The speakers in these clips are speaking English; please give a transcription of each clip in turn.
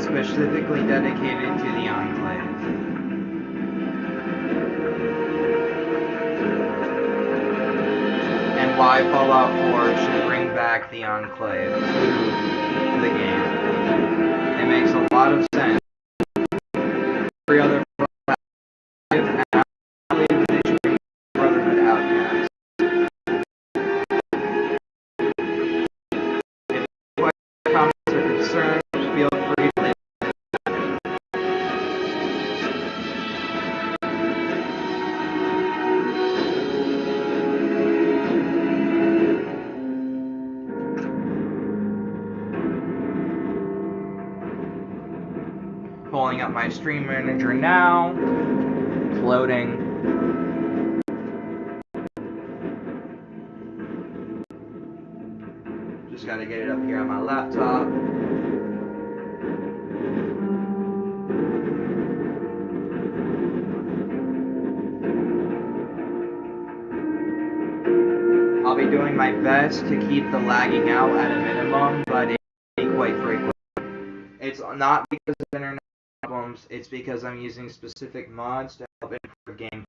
specifically dedicated to the Enclave. And why Fallout 4 should bring back the Enclave to the game. It makes a lot of sense. Every other Brotherhood outcast. If comments are concerned, feel free to leave. Pulling up my stream manager now. It's loading. Just gotta get it up here on my laptop. I'll be doing my best to keep the lagging out at a minimum, but it can be quite frequent. It's not because of internet problems, it's because I'm using specific mods to help improve gameplay.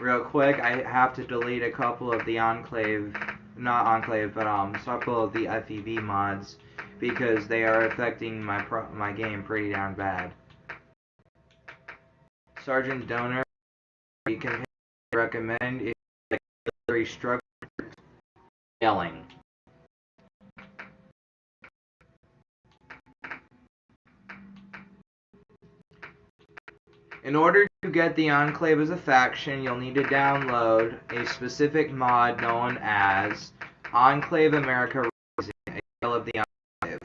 Real quick, I have to delete a couple of the Enclave, not Enclave, but a couple of the FEV mods because they are affecting my game pretty darn bad. Sergeant Donor, you can recommend if you very structured yelling. In order to get the Enclave as a faction, you'll need to download a specific mod known as Enclave America Rising, A Tale of the Enclave,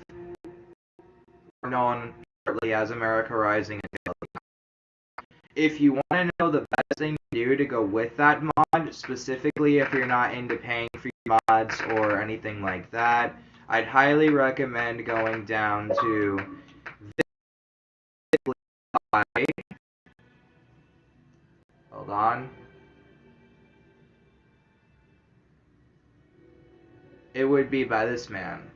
or known shortly as America Rising, A Tale of the Enclave. If you want to know the best thing to do to go with that mod, specifically if you're not into paying for mods or anything like that, I'd highly recommend going down to hold on. It would be by this man.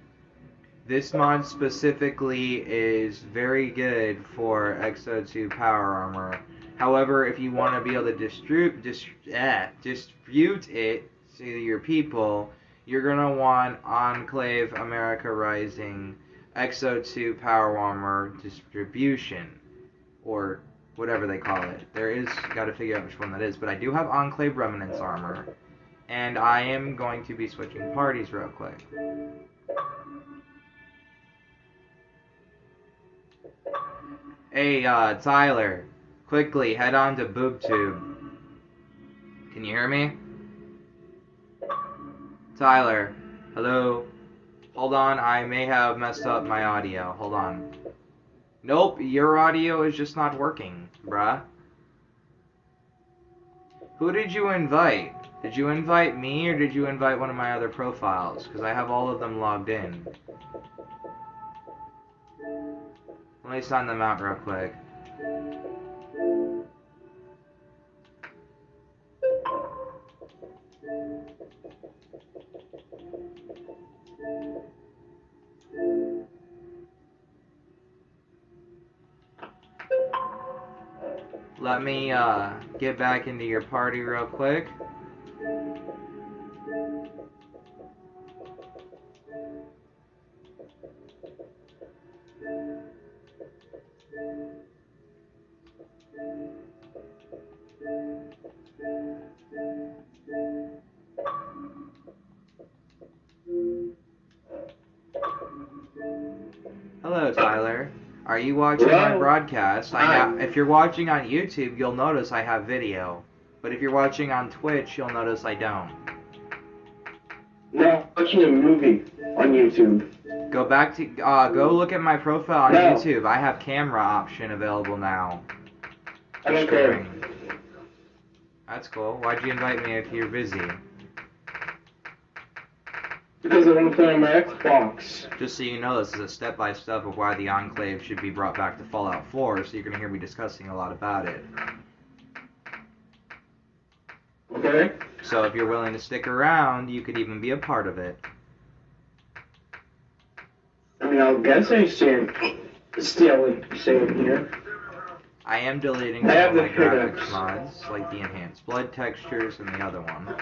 This mod specifically is very good for XO2 power armor. However, if you want to be able to distribute it to your people, you're going to want Enclave America Rising XO2 power armor distribution, or whatever they call it. Got to figure out which one that is, but I do have Enclave Remnants armor, and I am going to be switching parties real quick. Hey, Tyler, quickly head on to BoobTube. Can you hear me? Tyler, hello? Hold on, I may have messed up my audio. Hold on. Nope, your audio is just not working, bruh. Who did you invite? Did you invite me, or did you invite one of my other profiles? Because I have all of them logged in. Let me sign them out real quick. Let me get back into your party real quick. Hello, Tyler. Are you watching my broadcast? If you're watching on YouTube, you'll notice I have video. But if you're watching on Twitch, you'll notice I don't. No, I'm watching a movie on YouTube. Go back to, go look at my profile on YouTube. I have camera option available now. I don't care. That's cool. Why'd you invite me if you're busy? Because I want to play on my Xbox. Just so you know, this is a step-by-step of why the Enclave should be brought back to Fallout 4, so you're going to hear me discussing a lot about it. Okay. So if you're willing to stick around, you could even be a part of it. I mean, I'll guess I stand still same here. I am deleting some I have of my the graphics pickaxe. mods, like the enhanced blood textures and the other one.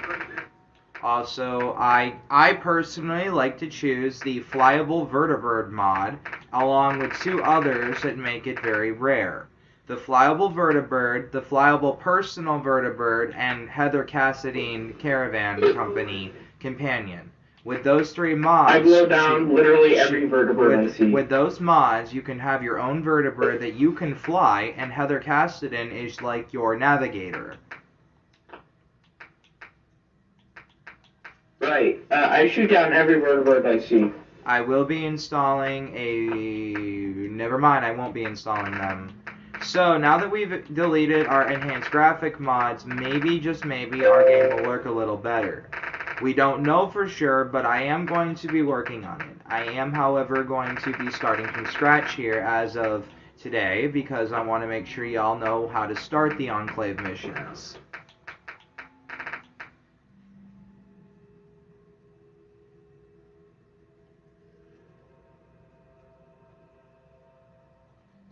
Also, I personally like to choose the flyable vertibird mod, along with two others that make it very rare. The flyable vertibird, the flyable personal vertibird, and Heather Cassadine Caravan Company companion. With those three mods, I blow down literally every vertibird I see. with those mods, you can have your own vertibird that you can fly, and Heather Cassadine is like your navigator. Right. I shoot down every vertibird I see. I will be installing a... Never mind, I won't be installing them. So, now that we've deleted our enhanced graphic mods, maybe, just maybe, our game will work a little better. We don't know for sure, but I am going to be working on it. I am, however, going to be starting from scratch here as of today, because I want to make sure y'all know how to start the Enclave missions.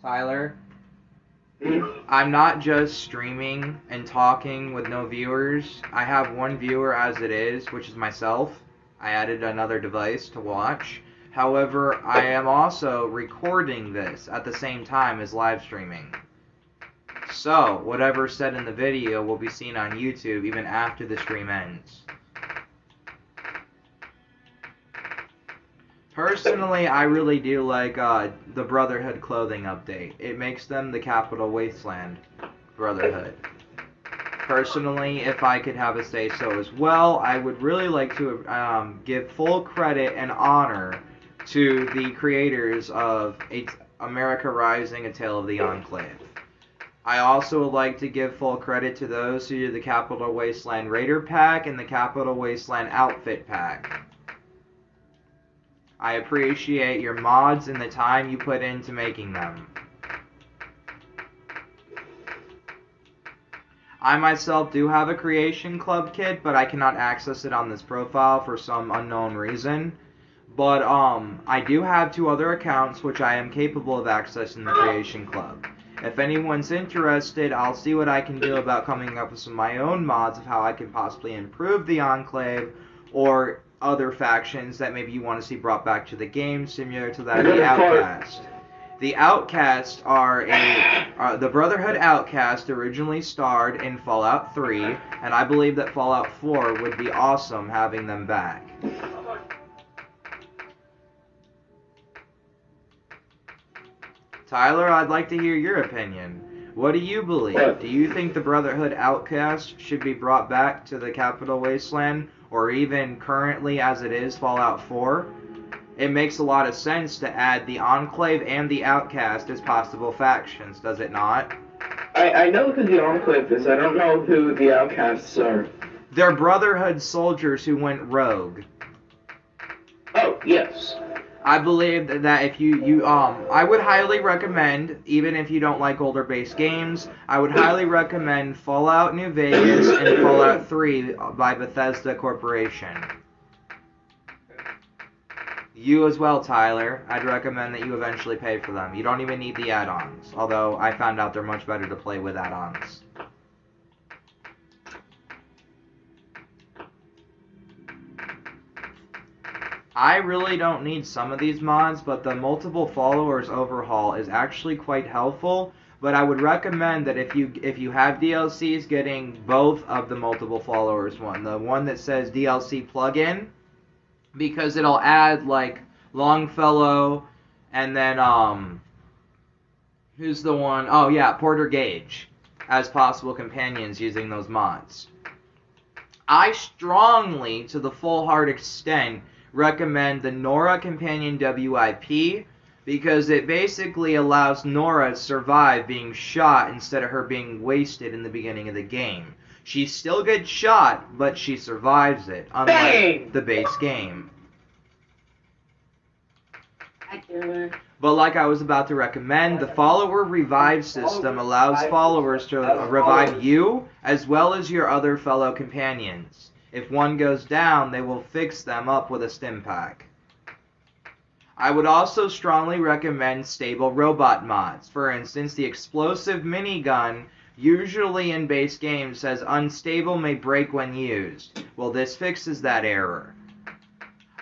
Tyler, I'm not just streaming and talking with no viewers. I have one viewer as it is, which is myself. I added another device to watch. However, I am also recording this at the same time as live streaming. So, whatever's said in the video will be seen on YouTube even after the stream ends. Personally, I really do like the Brotherhood clothing update. It makes them the Capital Wasteland Brotherhood. Personally, if I could have a say so as well, I would really like to give full credit and honor to the creators of America Rising: A Tale of the Enclave. I also would like to give full credit to those who do the Capital Wasteland Raider Pack and the Capital Wasteland Outfit Pack. I appreciate your mods and the time you put into making them. I myself do have a Creation Club kit, but I cannot access it on this profile for some unknown reason. But I do have two other accounts which I am capable of accessing the Creation Club. If anyone's interested, I'll see what I can do about coming up with some of my own mods of how I can possibly improve the Enclave or other factions that maybe you want to see brought back to the game, similar to that of the Outcast. The Outcast are the Brotherhood Outcast originally starred in Fallout 3, and I believe that Fallout 4 would be awesome having them back. Tyler, I'd like to hear your opinion. What do you believe? Do you think the Brotherhood Outcast should be brought back to the Capital Wasteland, or even currently as it is, Fallout 4? It makes a lot of sense to add the Enclave and the Outcast as possible factions, does it not? I know who the Enclave is. I don't know who the Outcasts are. They're Brotherhood soldiers who went rogue. Oh, yes. I believe that if I would highly recommend, even if you don't like older based games, I would highly recommend Fallout New Vegas and Fallout 3 by Bethesda Corporation. You as well, Tyler. I'd recommend that you eventually pay for them. You don't even need the add-ons, although I found out they're much better to play with add-ons. I really don't need some of these mods, but the multiple followers overhaul is actually quite helpful. But I would recommend that if you have DLCs, getting both of the multiple followers one. The one that says DLC plugin, because it'll add like Longfellow, and then who's the one? Oh yeah, Porter Gage as possible companions using those mods. I strongly, to the full heart extent, recommend the Nora Companion WIP, because it basically allows Nora to survive being shot instead of her being wasted in the beginning of the game. She still gets shot, but she survives it, unlike the base game. But like I was about to recommend, the follower revive system allows followers to revive you as well as your other fellow companions. If one goes down, they will fix them up with a stim pack. I would also strongly recommend stable robot mods. For instance, the explosive minigun usually in base games says unstable, may break when used. Well, this fixes that error.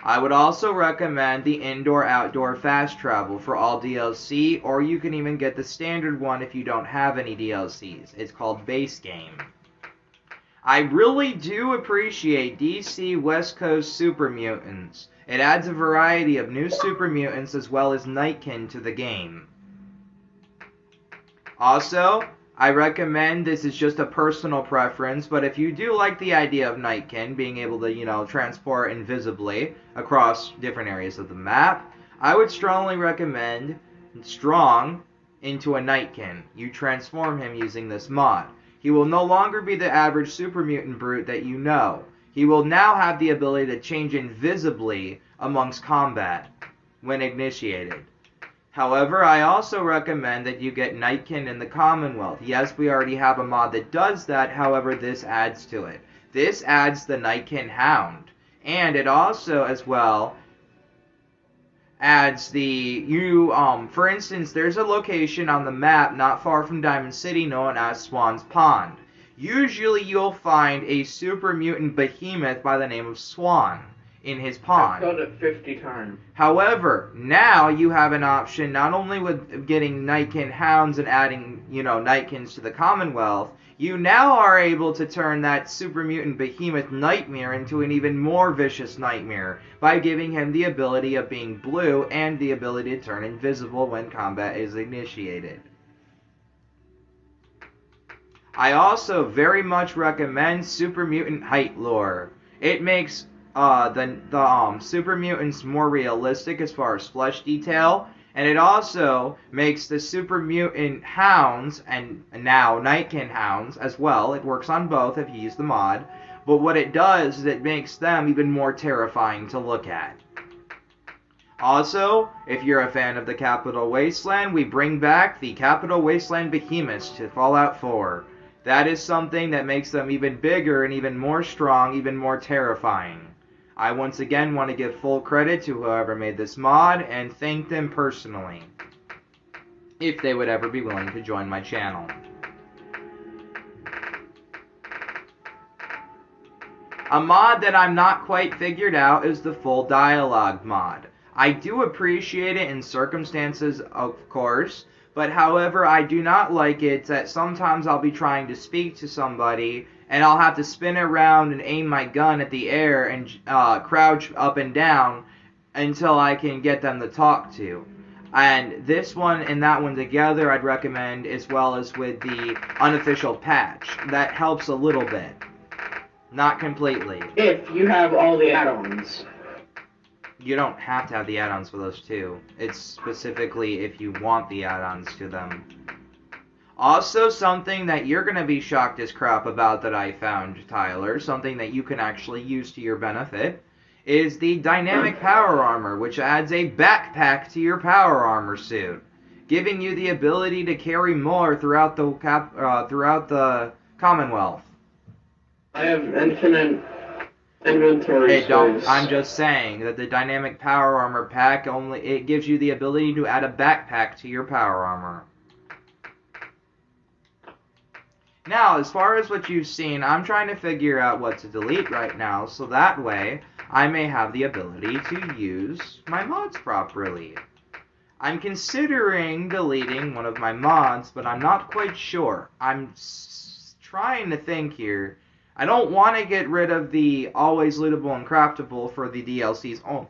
I would also recommend the indoor-outdoor fast travel for all DLC, or you can even get the standard one if you don't have any DLCs. It's called Base Game. I really do appreciate DC West Coast Super Mutants. It adds a variety of new Super Mutants as well as Nightkin to the game. Also, I recommend, this is just a personal preference, but if you do like the idea of Nightkin being able to, transport invisibly across different areas of the map, I would strongly recommend Strong into a Nightkin. You transform him using this mod. He will no longer be the average super mutant brute that you know. He will now have the ability to change invisibly amongst combat when initiated. However, I also recommend that you get Nightkin in the Commonwealth. Yes, we already have a mod that does that, however, this adds to it. This adds the Nightkin Hound. And it also, as well, adds for instance, there's a location on the map not far from Diamond City known as Swan's Pond. Usually you'll find a super mutant behemoth by the name of Swan in his pond. I've killed it 50 times. However, now you have an option not only with getting Nightkin Hounds and adding, Nightkins to the Commonwealth, you now are able to turn that super mutant behemoth nightmare into an even more vicious nightmare by giving him the ability of being blue and the ability to turn invisible when combat is initiated. I also very much recommend Super Mutant Height Lore. It makes the super mutants more realistic as far as flesh detail, and it also makes the super mutant hounds, and now Nightkin Hounds as well, it works on both if you use the mod, but what it does is it makes them even more terrifying to look at. Also, if you're a fan of the Capital Wasteland, we bring back the Capital Wasteland Behemoths to Fallout 4. That is something that makes them even bigger and even more strong, even more terrifying. I once again want to give full credit to whoever made this mod and thank them personally, if they would ever be willing to join my channel. A mod that I'm not quite figured out is the full dialogue mod. I do appreciate it in circumstances, of course, but however, I do not like it that sometimes I'll be trying to speak to somebody and I'll have to spin around and aim my gun at the air and crouch up and down until I can get them to talk to. And this one and that one together I'd recommend, as well as with the unofficial patch. That helps a little bit. Not completely. If you have all the add-ons. You don't have to have the add-ons for those two. It's specifically if you want the add-ons to them. Also, something that you're going to be shocked as crap about that I found, Tyler, something that you can actually use to your benefit, is the Dynamic Power Armor, which adds a backpack to your Power Armor suit, giving you the ability to carry more throughout the Commonwealth. I have infinite inventory space. I'm just saying that the Dynamic Power Armor pack it gives you the ability to add a backpack to your Power Armor. Now, as far as what you've seen, I'm trying to figure out what to delete right now, so that way I may have the ability to use my mods properly. I'm considering deleting one of my mods, but I'm not quite sure. I'm trying to think here. I don't want to get rid of the always lootable and craftable for the DLCs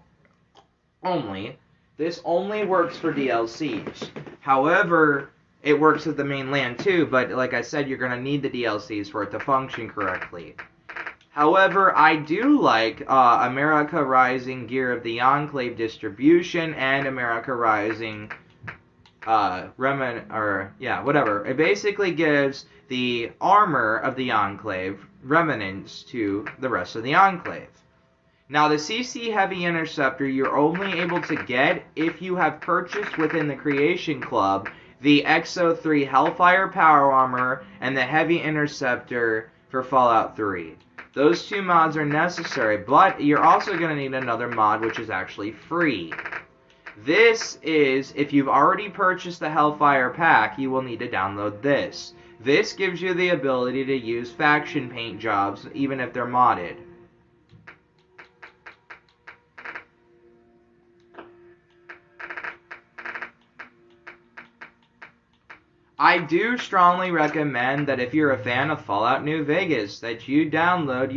only. This only works for DLCs. However, it works with the main land too, but like I said, you're going to need the DLCs for it to function correctly. However, I do like America Rising Gear of the Enclave distribution and America Rising whatever. It basically gives the armor of the Enclave remnants to the rest of the Enclave. Now, the CC Heavy Interceptor you're only able to get if you have purchased within the Creation Club the XO3 Hellfire Power Armor and the Heavy Interceptor for Fallout 3. Those two mods are necessary, but you're also going to need another mod which is actually free. This is, if you've already purchased the Hellfire pack, you will need to download this. This gives you the ability to use faction paint jobs even if they're modded. I do strongly recommend that if you're a fan of Fallout New Vegas, that you download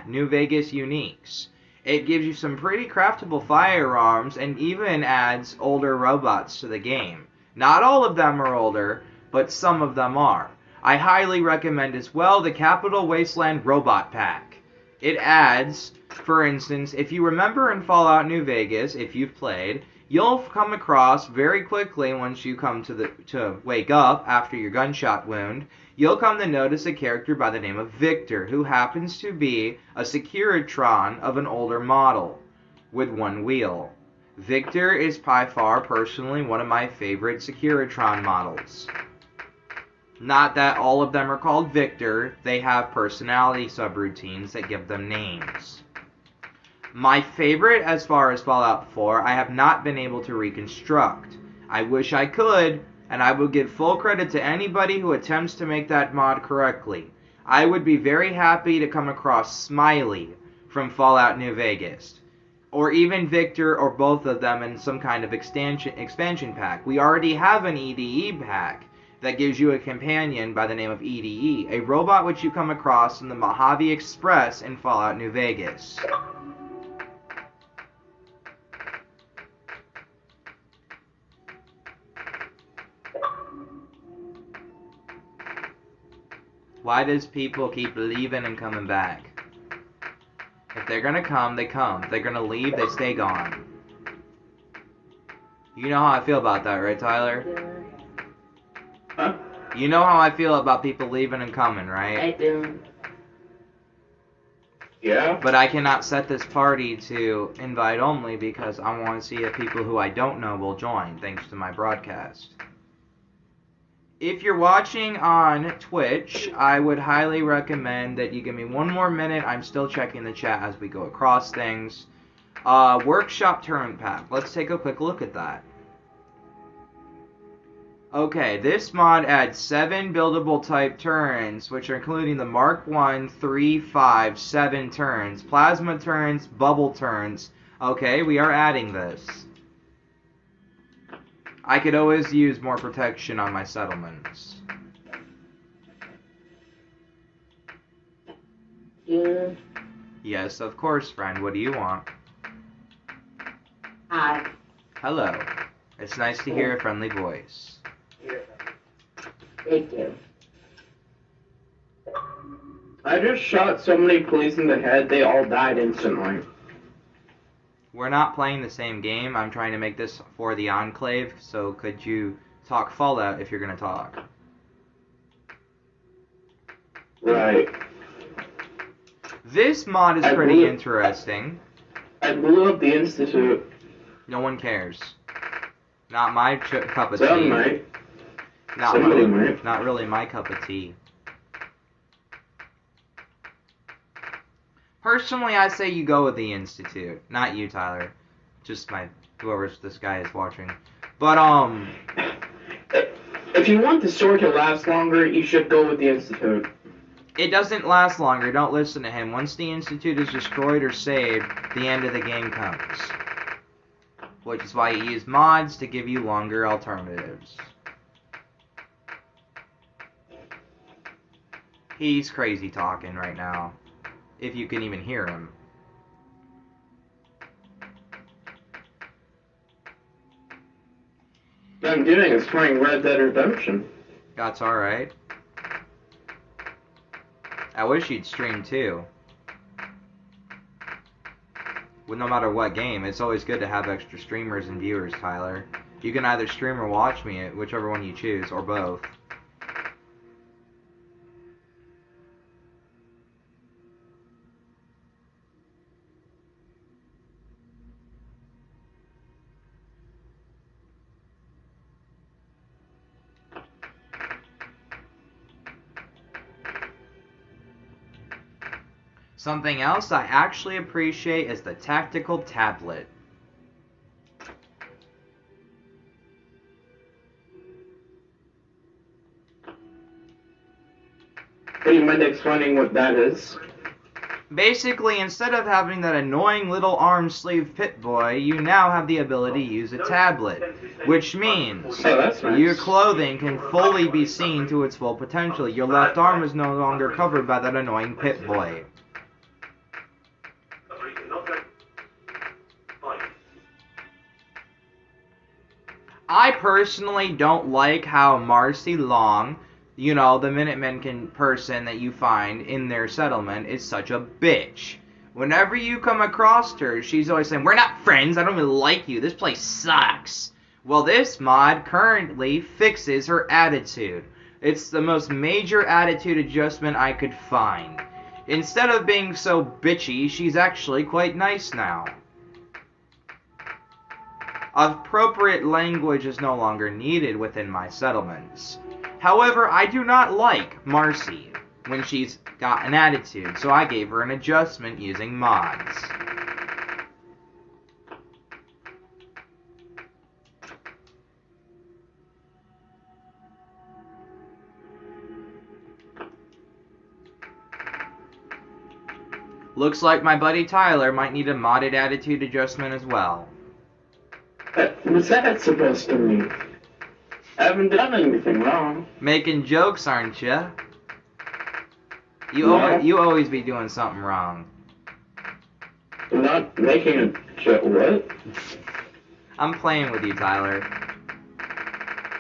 New Vegas Uniques. It gives you some pretty craftable firearms and even adds older robots to the game. Not all of them are older, but some of them are. I highly recommend as well the Capital Wasteland Robot Pack. It adds, for instance, if you remember in Fallout New Vegas, if you've played, you'll come across very quickly once you come to wake up after your gunshot wound, you'll come to notice a character by the name of Victor, who happens to be a Securitron of an older model with one wheel. Victor is by far personally one of my favorite Securitron models. Not that all of them are called Victor, they have personality subroutines that give them names. My favorite as far as Fallout 4, I have not been able to reconstruct. I wish I could, and I would give full credit to anybody who attempts to make that mod correctly. I would be very happy to come across Smiley from Fallout New Vegas, or even Victor or both of them in some kind of expansion pack. We already have an EDE pack that gives you a companion by the name of EDE, a robot which you come across in the Mojave Express in Fallout New Vegas. Why does people keep leaving and coming back? If they're gonna come, they come. If they're gonna leave, they stay gone. You know how I feel about that, right, Tyler? Huh? You know how I feel about people leaving and coming, right? I do. Yeah? But I cannot set this party to invite only because I want to see if people who I don't know will join, thanks to my broadcast. If you're watching on Twitch, I would highly recommend that you give me one more minute. I'm still checking the chat as we go across things. Workshop Tournament Pack. Let's take a quick look at that. Okay, this mod adds 7 buildable type turns, which are including the Mark 1, 3, 5, 7 turns, plasma turns, bubble turns. Okay, we are adding this. I could always use more protection on my settlements. Yeah. Yes, of course, friend. What do you want? Hi. Hello. It's nice to hear a friendly voice. Thank you. I just shot so many police in the head, they all died instantly. We're not playing the same game. I'm trying to make this for the Enclave, so could you talk Fallout if you're going to talk? Right. This mod is pretty interesting. I blew up the Institute. No one cares. Not my cup of Some tea. might. Not Somebody really, might. not really my cup of tea. Personally, I say you go with the Institute. Not you, Tyler. Just whoever this guy is watching. But, If you want the story to last longer, you should go with the Institute. it doesn't last longer. Don't listen to him. Once the Institute is destroyed or saved, the end of the game comes. Which is why you use mods to give you longer alternatives. He's crazy talking right now. If you can even hear him. What I'm doing is playing Red Dead Redemption. That's alright. I wish you'd stream too. Well, no matter what game, it's always good to have extra streamers and viewers, Tyler. You can either stream or watch me, whichever one you choose, or both. Something else I actually appreciate is the tactical tablet. Do you mind explaining what that is? Basically, instead of having that annoying little arm sleeve Pip-Boy, you now have the ability to use a tablet, which means that's nice. your clothing can fully be seen to its full potential. Your left arm is no longer covered by that annoying Pip-Boy. I personally don't like how Marcy Long, you know, the Minutemen person that you find in their settlement, is such a bitch. Whenever you come across her, she's always saying, "We're not friends, I don't even like you, this place sucks." Well, this mod currently fixes her attitude. It's the most major attitude adjustment I could find. Instead of being so bitchy, she's actually quite nice now. Appropriate language is no longer needed within my settlements. However, I do not like Marcy when she's got an attitude, so I gave her an adjustment using mods. Looks like my buddy Tyler might need a modded attitude adjustment as well. What's that supposed to mean? I haven't done anything wrong. Making jokes, aren't ya? No. You always be doing something wrong. I'm not making a joke. What? I'm playing with you, Tyler.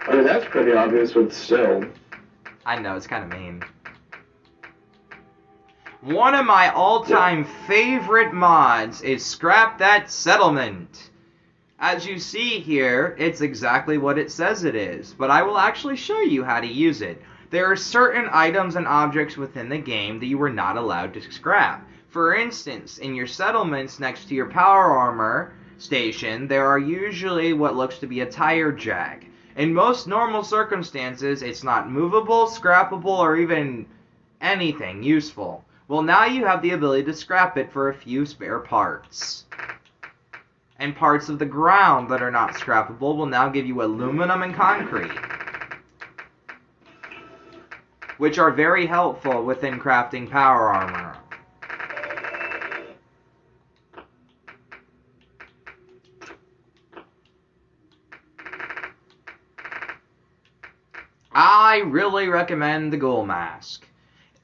I mean, that's pretty obvious, but still. I know, it's kind of mean. One of my all-time favorite mods is Scrap That Settlement. As you see here, it's exactly what it says it is, but I will actually show you how to use it. There are certain items and objects within the game that you are not allowed to scrap. For instance, in your settlements next to your power armor station, there are usually what looks to be a tire jack. In most normal circumstances, it's not movable, scrappable, or even anything useful. Well, now you have the ability to scrap it for a few spare parts. And parts of the ground that are not scrappable will now give you aluminum and concrete, which are very helpful within crafting power armor. I really recommend the Ghoul Mask.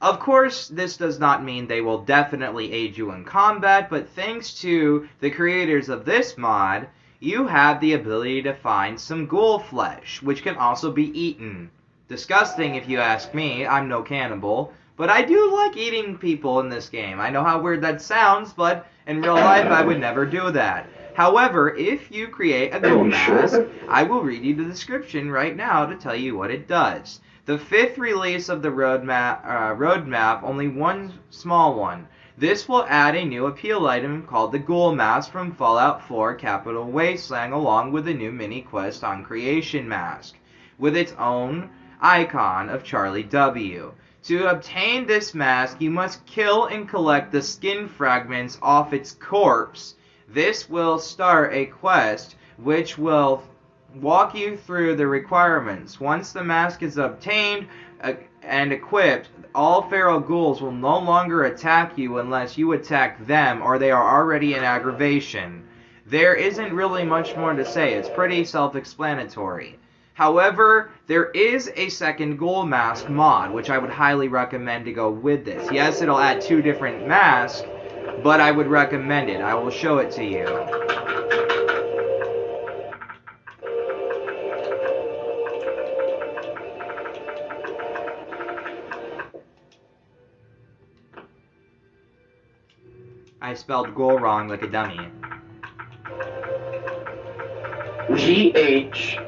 Of course, this does not mean they will definitely aid you in combat, but thanks to the creators of this mod, you have the ability to find some ghoul flesh, which can also be eaten. Disgusting if you ask me, I'm no cannibal, but I do like eating people in this game. I know how weird that sounds, but in real life I would never do that. However, if you create a ghoul mask, I will read you the description right now to tell you what it does. The 5th release of the roadmap, only one small one. This will add a new appeal item called the Ghoul Mask from Fallout 4 Capital Wasteland, along with a new mini quest on Creation Mask, with its own icon of Charlie W. To obtain this mask, you must kill and collect the skin fragments off its corpse. This will start a quest which will walk you through the requirements. Once the mask is obtained and equipped, all feral ghouls will no longer attack you unless you attack them or they are already in aggravation. There isn't really much more to say. It's pretty self-explanatory. However, there is a second Ghoul Mask mod, which I would highly recommend to go with this. Yes, it'll add 2 different masks, but I would recommend it. I will show it to you. I spelled ghoul wrong like a dummy. G-H-O-U-L.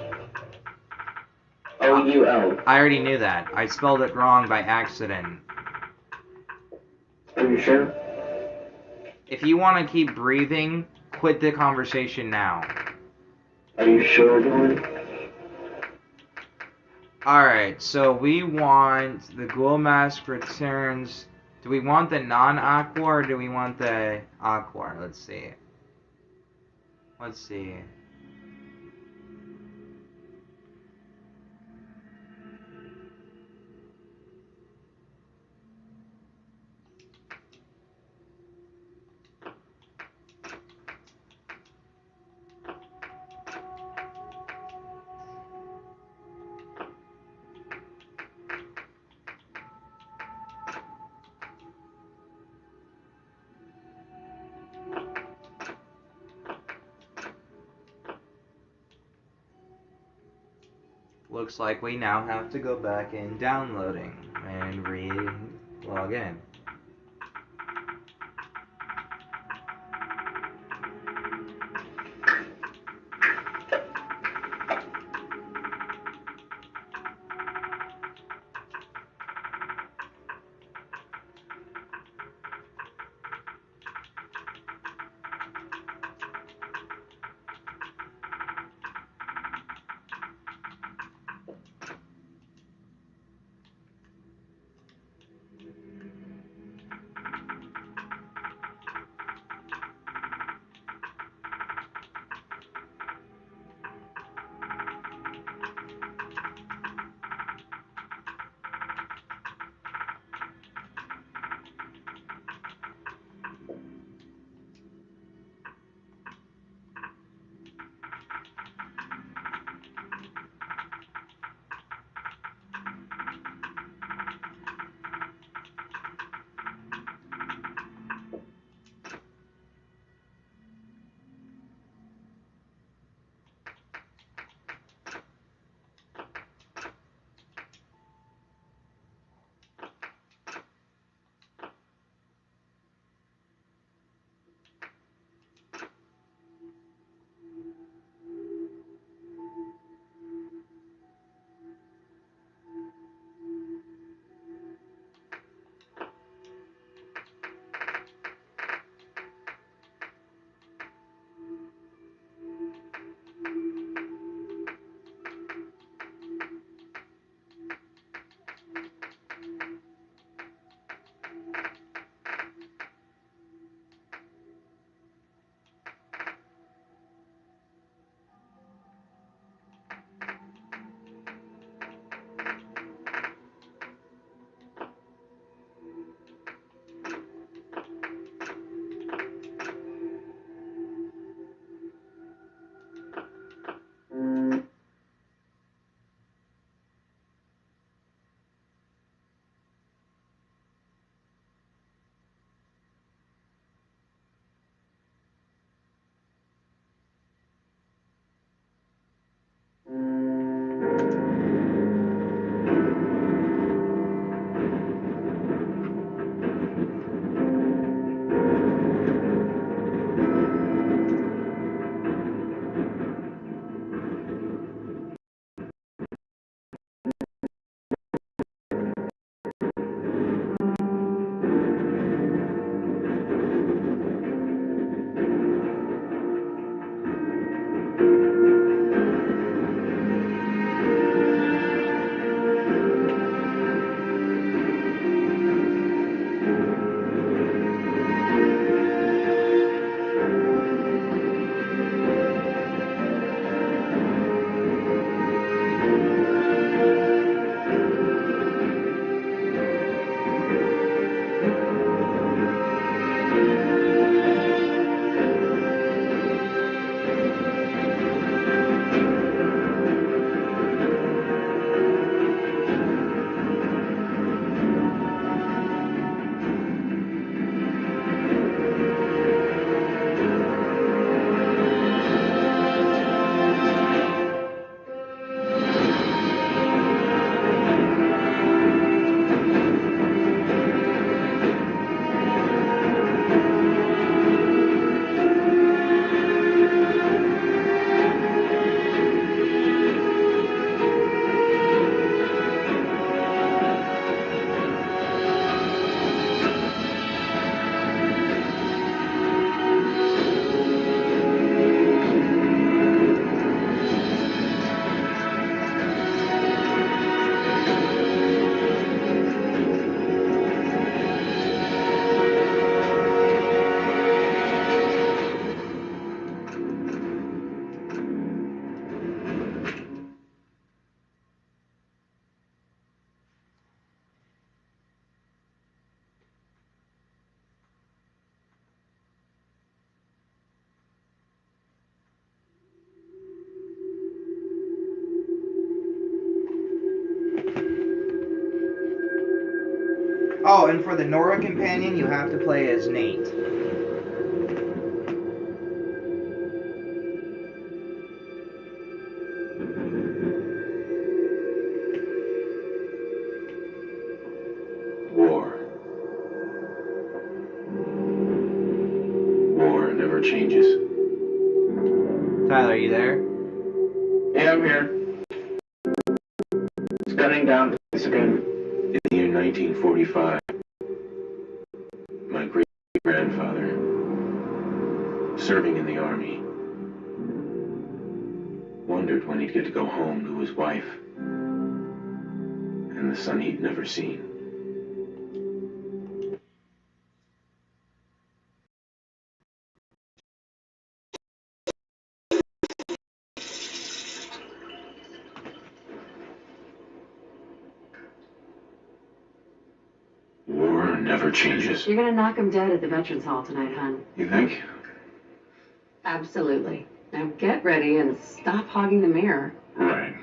I already knew that. I spelled it wrong by accident. Are you sure? If you want to keep breathing, quit the conversation now. Are you sure, Dylan? Alright, so we want the Ghoul Mask returns Do we want the non-aqua or do we want the aqua? Let's see. Let's see. Looks like we now have to go back in downloading and log in. Oh, and for the Nora companion, you have to play as Nate. War. War never changes. Tyler, are you there? Yeah, I'm here. It's gunning down this again. In the year 1945, my great-grandfather, serving in the army, wondered when he'd get to go home to his wife and the son he'd never seen. War never changes. You're gonna knock him dead at the Veterans Hall tonight, hon. You think? Absolutely. Now get ready and stop hogging the mirror. Right.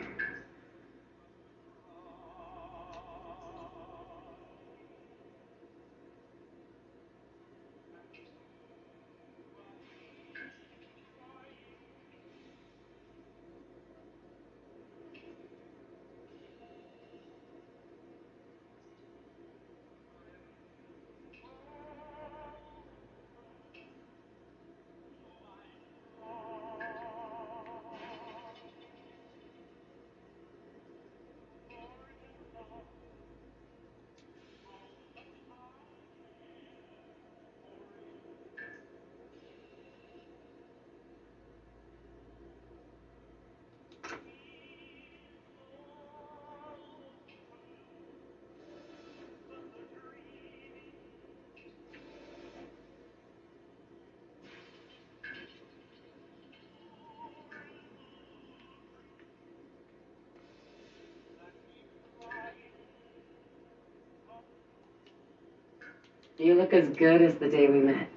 You look as good as the day we met.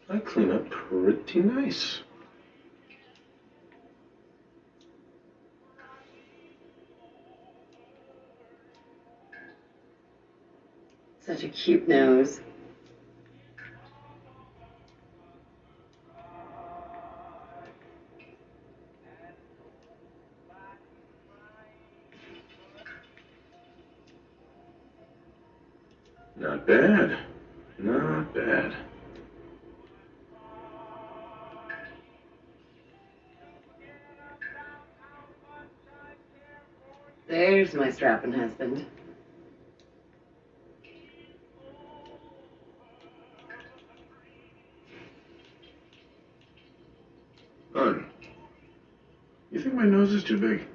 I clean up pretty nice. Such a cute nose. Not bad. Not bad. There's my strapping husband. Hon, you think my nose is too big?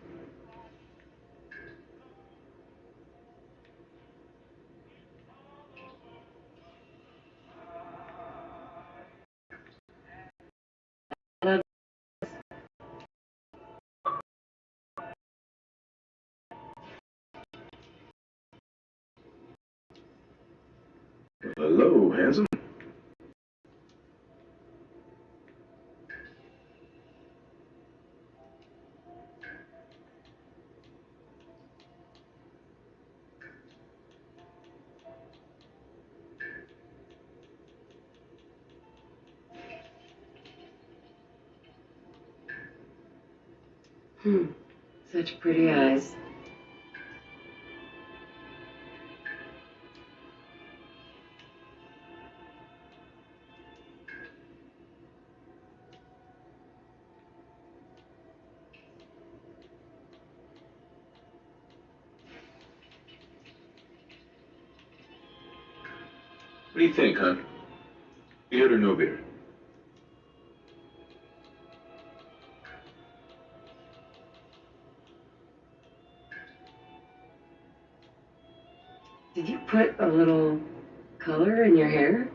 Hello, handsome. Such pretty eyes. What do you think, hon? Beard or no beard? Did you put a little color in your hair?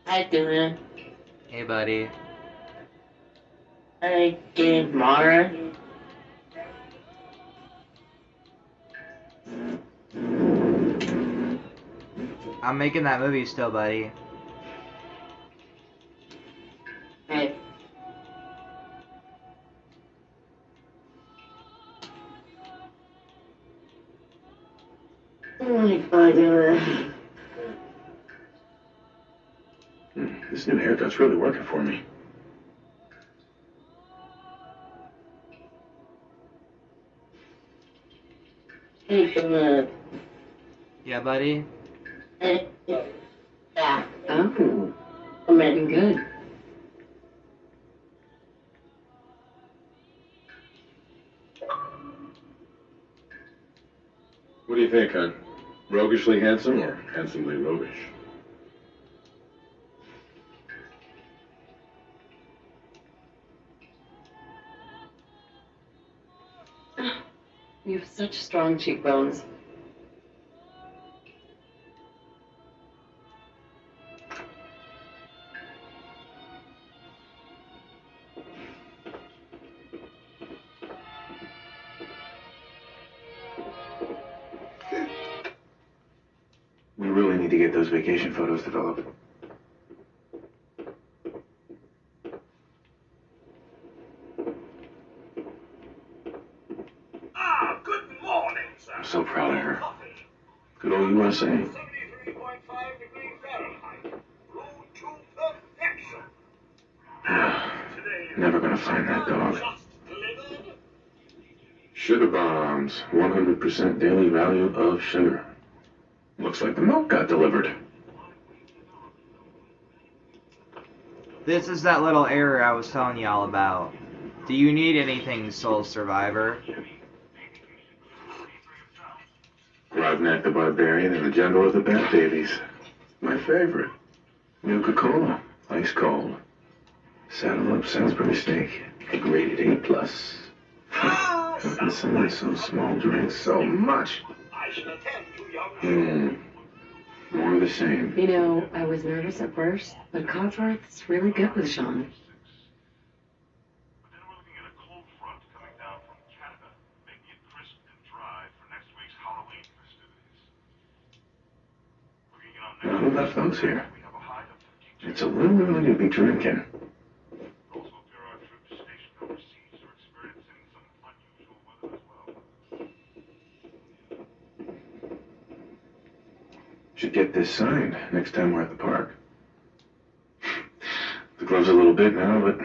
Hi, Dylan. Hey, buddy. Hi, Dave Mara. I'm making that movie still, buddy. Hey. This new haircut's really working for me. Yeah, buddy? Yeah. Oh, Come in. good. What do you think, hon? Roguishly handsome or handsomely roguish? You have such strong cheekbones. We really need to get those vacation photos developed. Good morning, sir. I'm so proud of her. Good old USA. 73.5 degrees Fahrenheit. Road to perfection. Today, Never gonna find that dog. just delivered. Sugar bombs. 100% daily value of sugar. Looks like the milk got delivered. This is that little error I was telling y'all about. Do you need anything, Soul Survivor? Ravnak the Barbarian and the General of the Bat Babies. My favorite. Nuka-Cola. Ice cold. Saddle up Salisbury steak. Rated A+. I've been selling so small drinks so much. I shall attend to young More of the same. You know, I was nervous at first, but Codsworth's really good with Sean. But then we're looking at a cold front coming down from Canada, making it crisp and dry for next week's Halloween festivities. Looking on Now, who left those here? we have a high of 52. It's a little early to be drinking. Also, there are troops stationed overseas who are experiencing some unusual weather as well. Should get this signed next time we're at the park. The glove's a little big now, but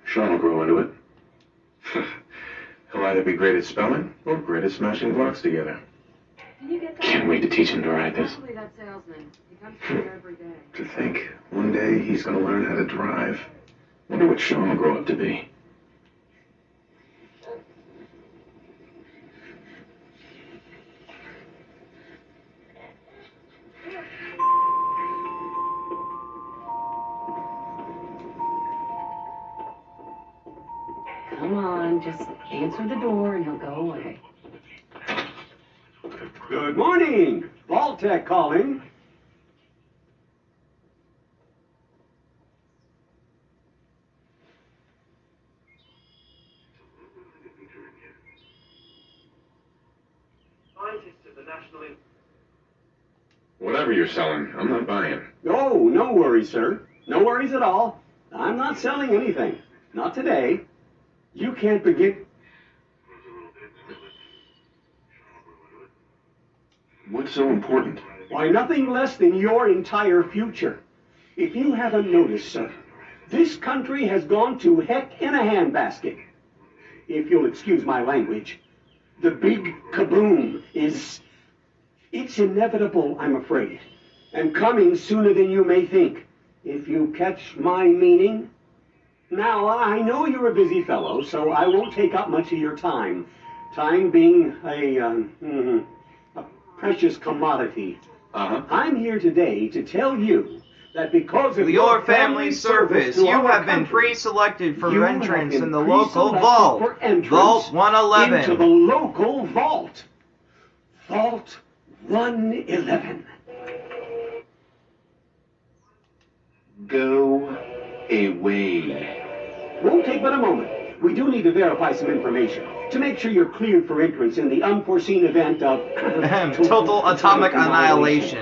Sean will grow into it. He'll either be great at spelling or great at smashing blocks together. Can you get that? Can't wait to teach him to write this. Probably that salesman. He comes here every day. To think, one day he's gonna learn how to drive. Wonder what Sean will grow up to be. Come on, just answer the door and he'll go away. Good morning. Vault-Tec calling. Scientists of the National Whatever you're selling, I'm not buying. Oh, no worries, sir. No worries at all. I'm not selling anything. Not today. You can't begin. What's so important? Why, nothing less than your entire future. If you haven't noticed, sir, this country has gone to heck in a handbasket. If you'll excuse my language, the big kaboom is... It's inevitable, I'm afraid, and coming sooner than you may think, if you catch my meaning. Now, I know you're a busy fellow, so I won't take up much of your time. Time being a precious commodity. Uh-huh. I'm here today to tell you that because of For your family service, to you our have been country, pre-selected for you have entrance been in the local pre-selected vault. for entrance Vault 111. into the local vault. Vault 111. Go away. Won't take but a moment. We do need to verify some information to make sure you're cleared for entrance in the unforeseen event of Total atomic annihilation.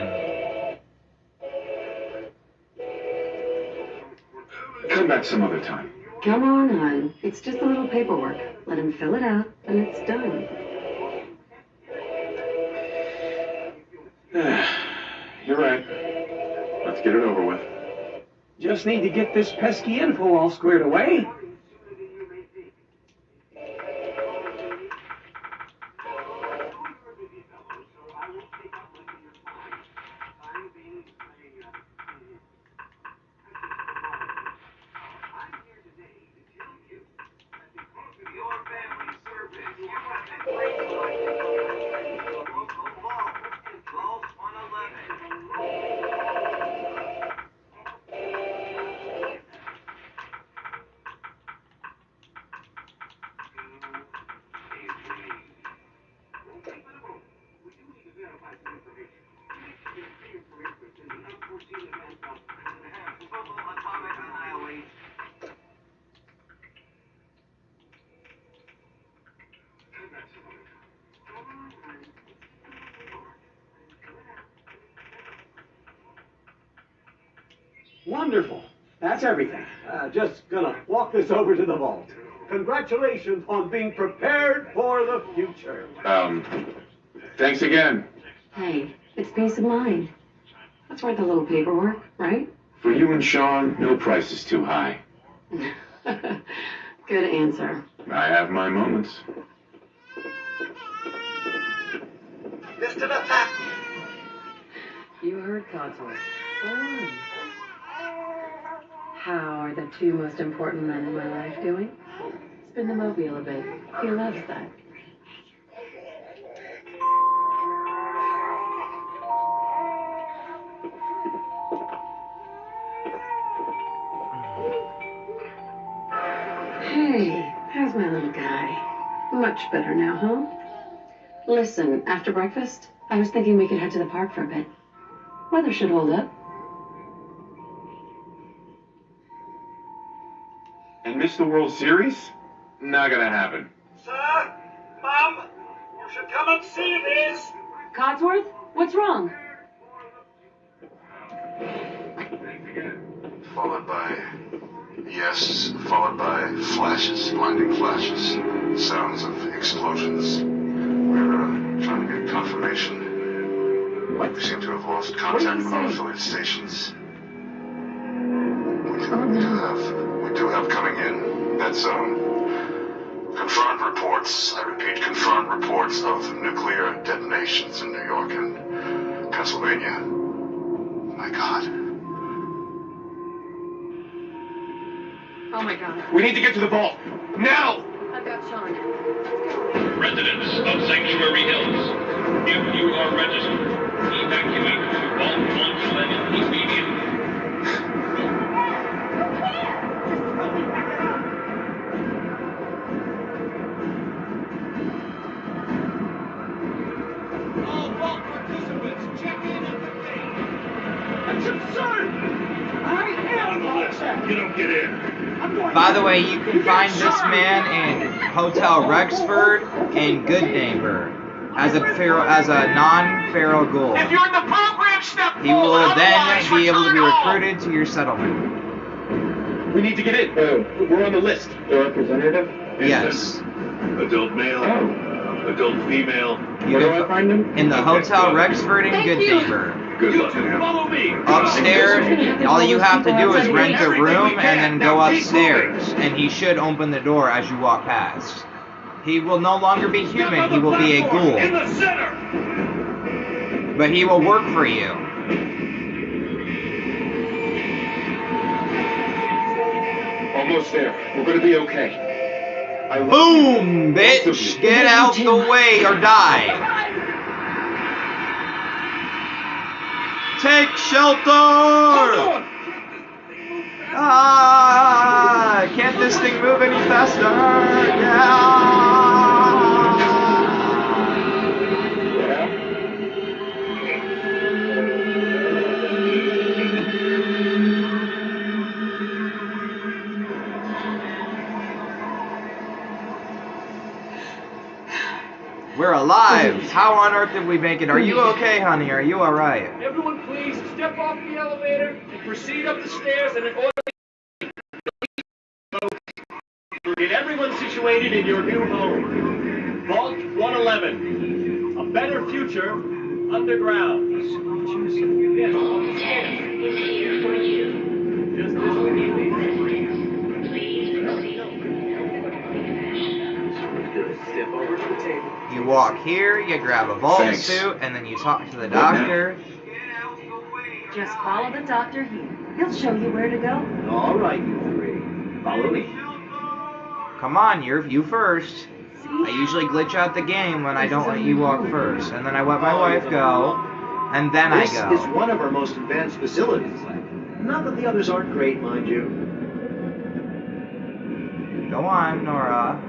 Come back some other time. Come on, hon. It's just a little paperwork. Let him fill it out, and it's done. You're right. Let's get it over with. Just need to get this pesky info all squared away. Wonderful. That's everything. Just gonna walk this over to the vault. Congratulations on being prepared for the future. Thanks again. Hey, it's peace of mind. That's worth a little paperwork, right? For you and Sean, no price is too high. Good answer. I have my moments. Mr. the Fact. You heard Codsworth. Go on. How are the two most important men in my life doing? Spin the mobile a bit. He loves that. Hey, how's my little guy? Much better now, huh? Listen, after breakfast, I was thinking we could head to the park for a bit. Weather should hold up. And miss the World Series? Not gonna happen. Sir, Mom, you should come and see this. Codsworth, what's wrong? Followed by yes, followed by flashes, blinding flashes, sounds of explosions. We're trying to get confirmation. We seem to have lost contact with our affiliate stations. We do have coming in that zone. Confirmed reports, I repeat, confirmed reports of nuclear detonations in New York and Pennsylvania. My God. Oh my God. We need to get to the vault. Now! I've got Sean. Let's go. Residents of Sanctuary Hills, if you are registered, evacuate to Vault 111 immediately. All vault participants, check in at the gate. That's absurd! I am all set. You don't get in. By the way, you can find this man in Hotel Rexford and Good Neighbor as a non-feral ghoul. If you're in the program, step He will forward, then otherwise be able to be return home. recruited to your settlement. We need to get in. We're on the list. The representative? Yes. Adult male, adult female. You Where do can I find him? in the Hotel Rexford and Good Neighbor. Good luck, man. Follow me. Upstairs, all you have to do is rent a room and then go upstairs, and he should open the door as you walk past. He will no longer be human, he will be a In ghoul. the center. But he will work for you. Almost there. We're gonna be okay. Boom, bitch! Get out the way or die! Take shelter! Ah! Can't this thing move any faster? Yeah! We're alive! How on earth did we make it? Are you okay, honey? Are you alright? Everyone please step off the elevator and proceed up the stairs in an orderly. situated in your new home. Vault 111. A better future underground. Yes. Vault 10 is here for you. Just this way. Residents, please proceed. Step over to the table. You walk here, you grab a vault Thanks. suit, and then you talk to the doctor. Just follow the doctor here. He'll show you where to go. All right, you three. Follow me. Come on, you first. I usually glitch out the game when I don't let you walk first, and then I let my wife go, and then I go. This is one of our most advanced facilities. Not that the others aren't great, mind you. Go on, Nora.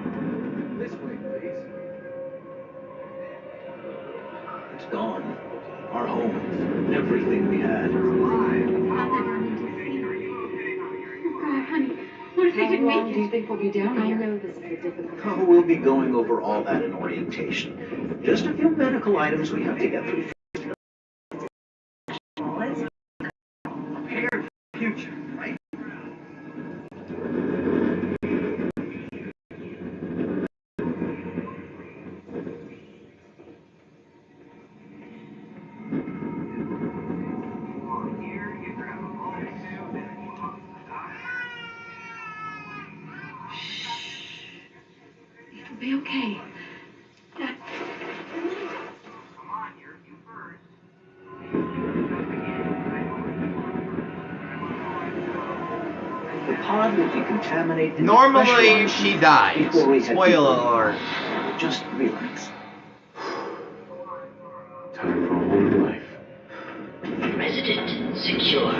This way, please. It's gone. Our home. Everything we had. God, honey, what if they didn't make it? Do you think we'll be down here? I know this is a difficult. Oh, we'll be going over all that in orientation. Just a few medical items we have to get through. Let's prepare for the future, right? It'll be okay. That... The pod will decontaminate. and Normally, pressurize she dies. before we head Spoiler to- alert. Just relax. Time for a whole new life. Resident secure.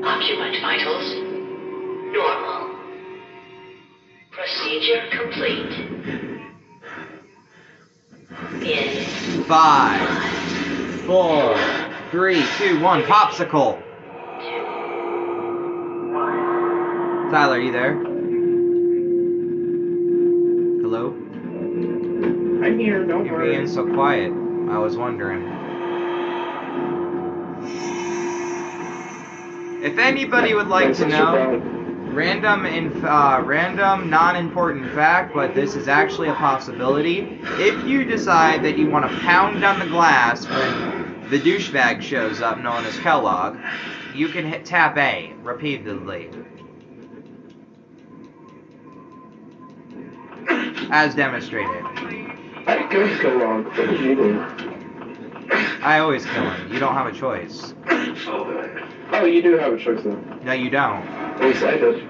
Occupant vitals normal. Procedure complete. In 5, 4, 3, 2, 1. Popsicle. 2, 1. Tyler, you there? Hello? I'm here, don't You're worry. being so quiet. I was wondering. If anybody would like to know, random non-important fact, but this is actually a possibility. If you decide that you want to pound down the glass when the douchebag shows up, known as Kellogg, you can hit tap A repeatedly. As demonstrated. I could go wrong. What did you do? I always kill him. You don't have a choice. Oh, you do have a choice though. No, you don't. At least I did.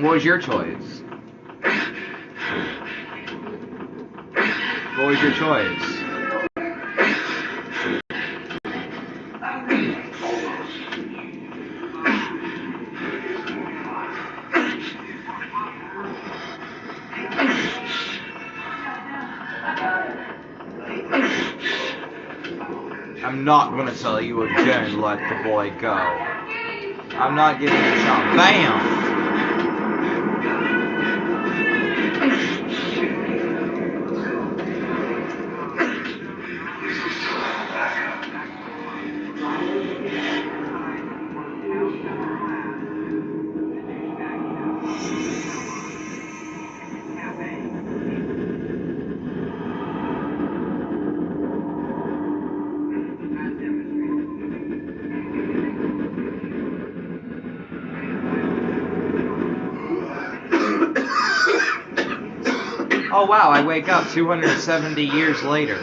What was your choice? What was your choice? I'm not gonna tell you again, let the boy go. I'm not giving you a shot. BAM! Oh wow, I wake up 270 years later.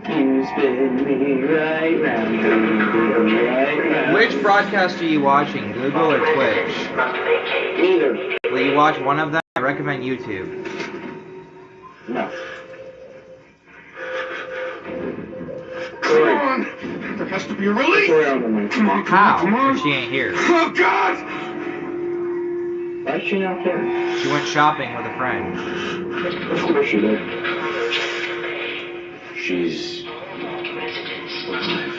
You spin me right round, right round. Which broadcast are you watching, Google or Twitch? Neither. Will you watch one of them? I recommend YouTube. No. Come on! There has to be a relief! Sorry, I don't know. Come on, come How? on, come on! If she ain't here. Oh, God! Why is she not there? She went shopping with a friend. Of course she did. She's Residents alive.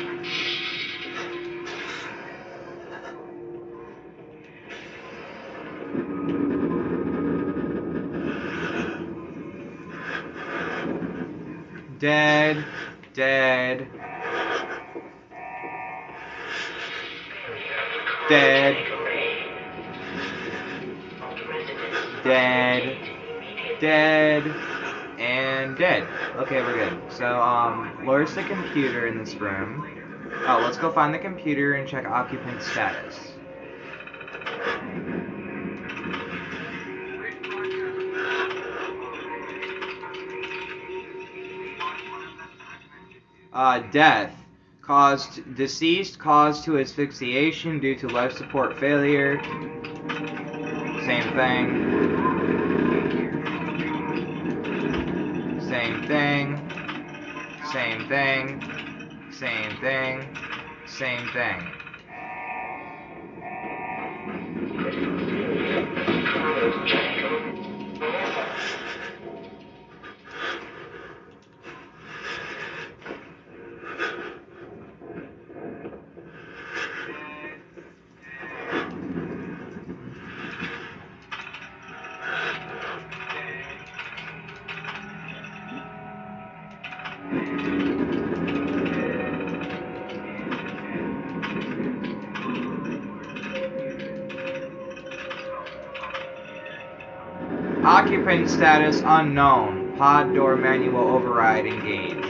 Dead. Dead. Dead. dead, dead, and dead. Okay, we're good. So, where's the computer in this room? Oh, let's go find the computer and check occupant status. Death. Deceased caused to asphyxiation due to life support failure. Same thing. Same thing. Same thing. Same thing. Same thing. Occupant status unknown. Pod door manual override engaged.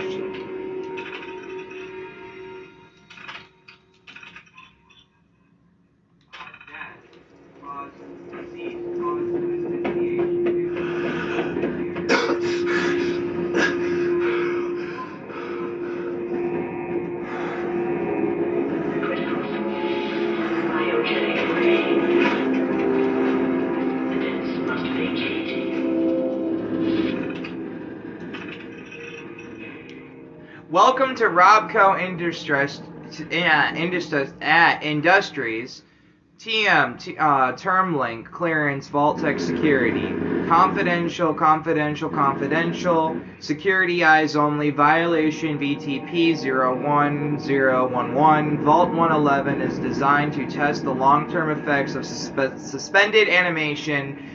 Welcome to Robco Industries. TM, term link, clearance, Vault-Tec security. Confidential. Security eyes only, violation VTP 01011. Vault 111 is designed to test the long-term effects of suspended animation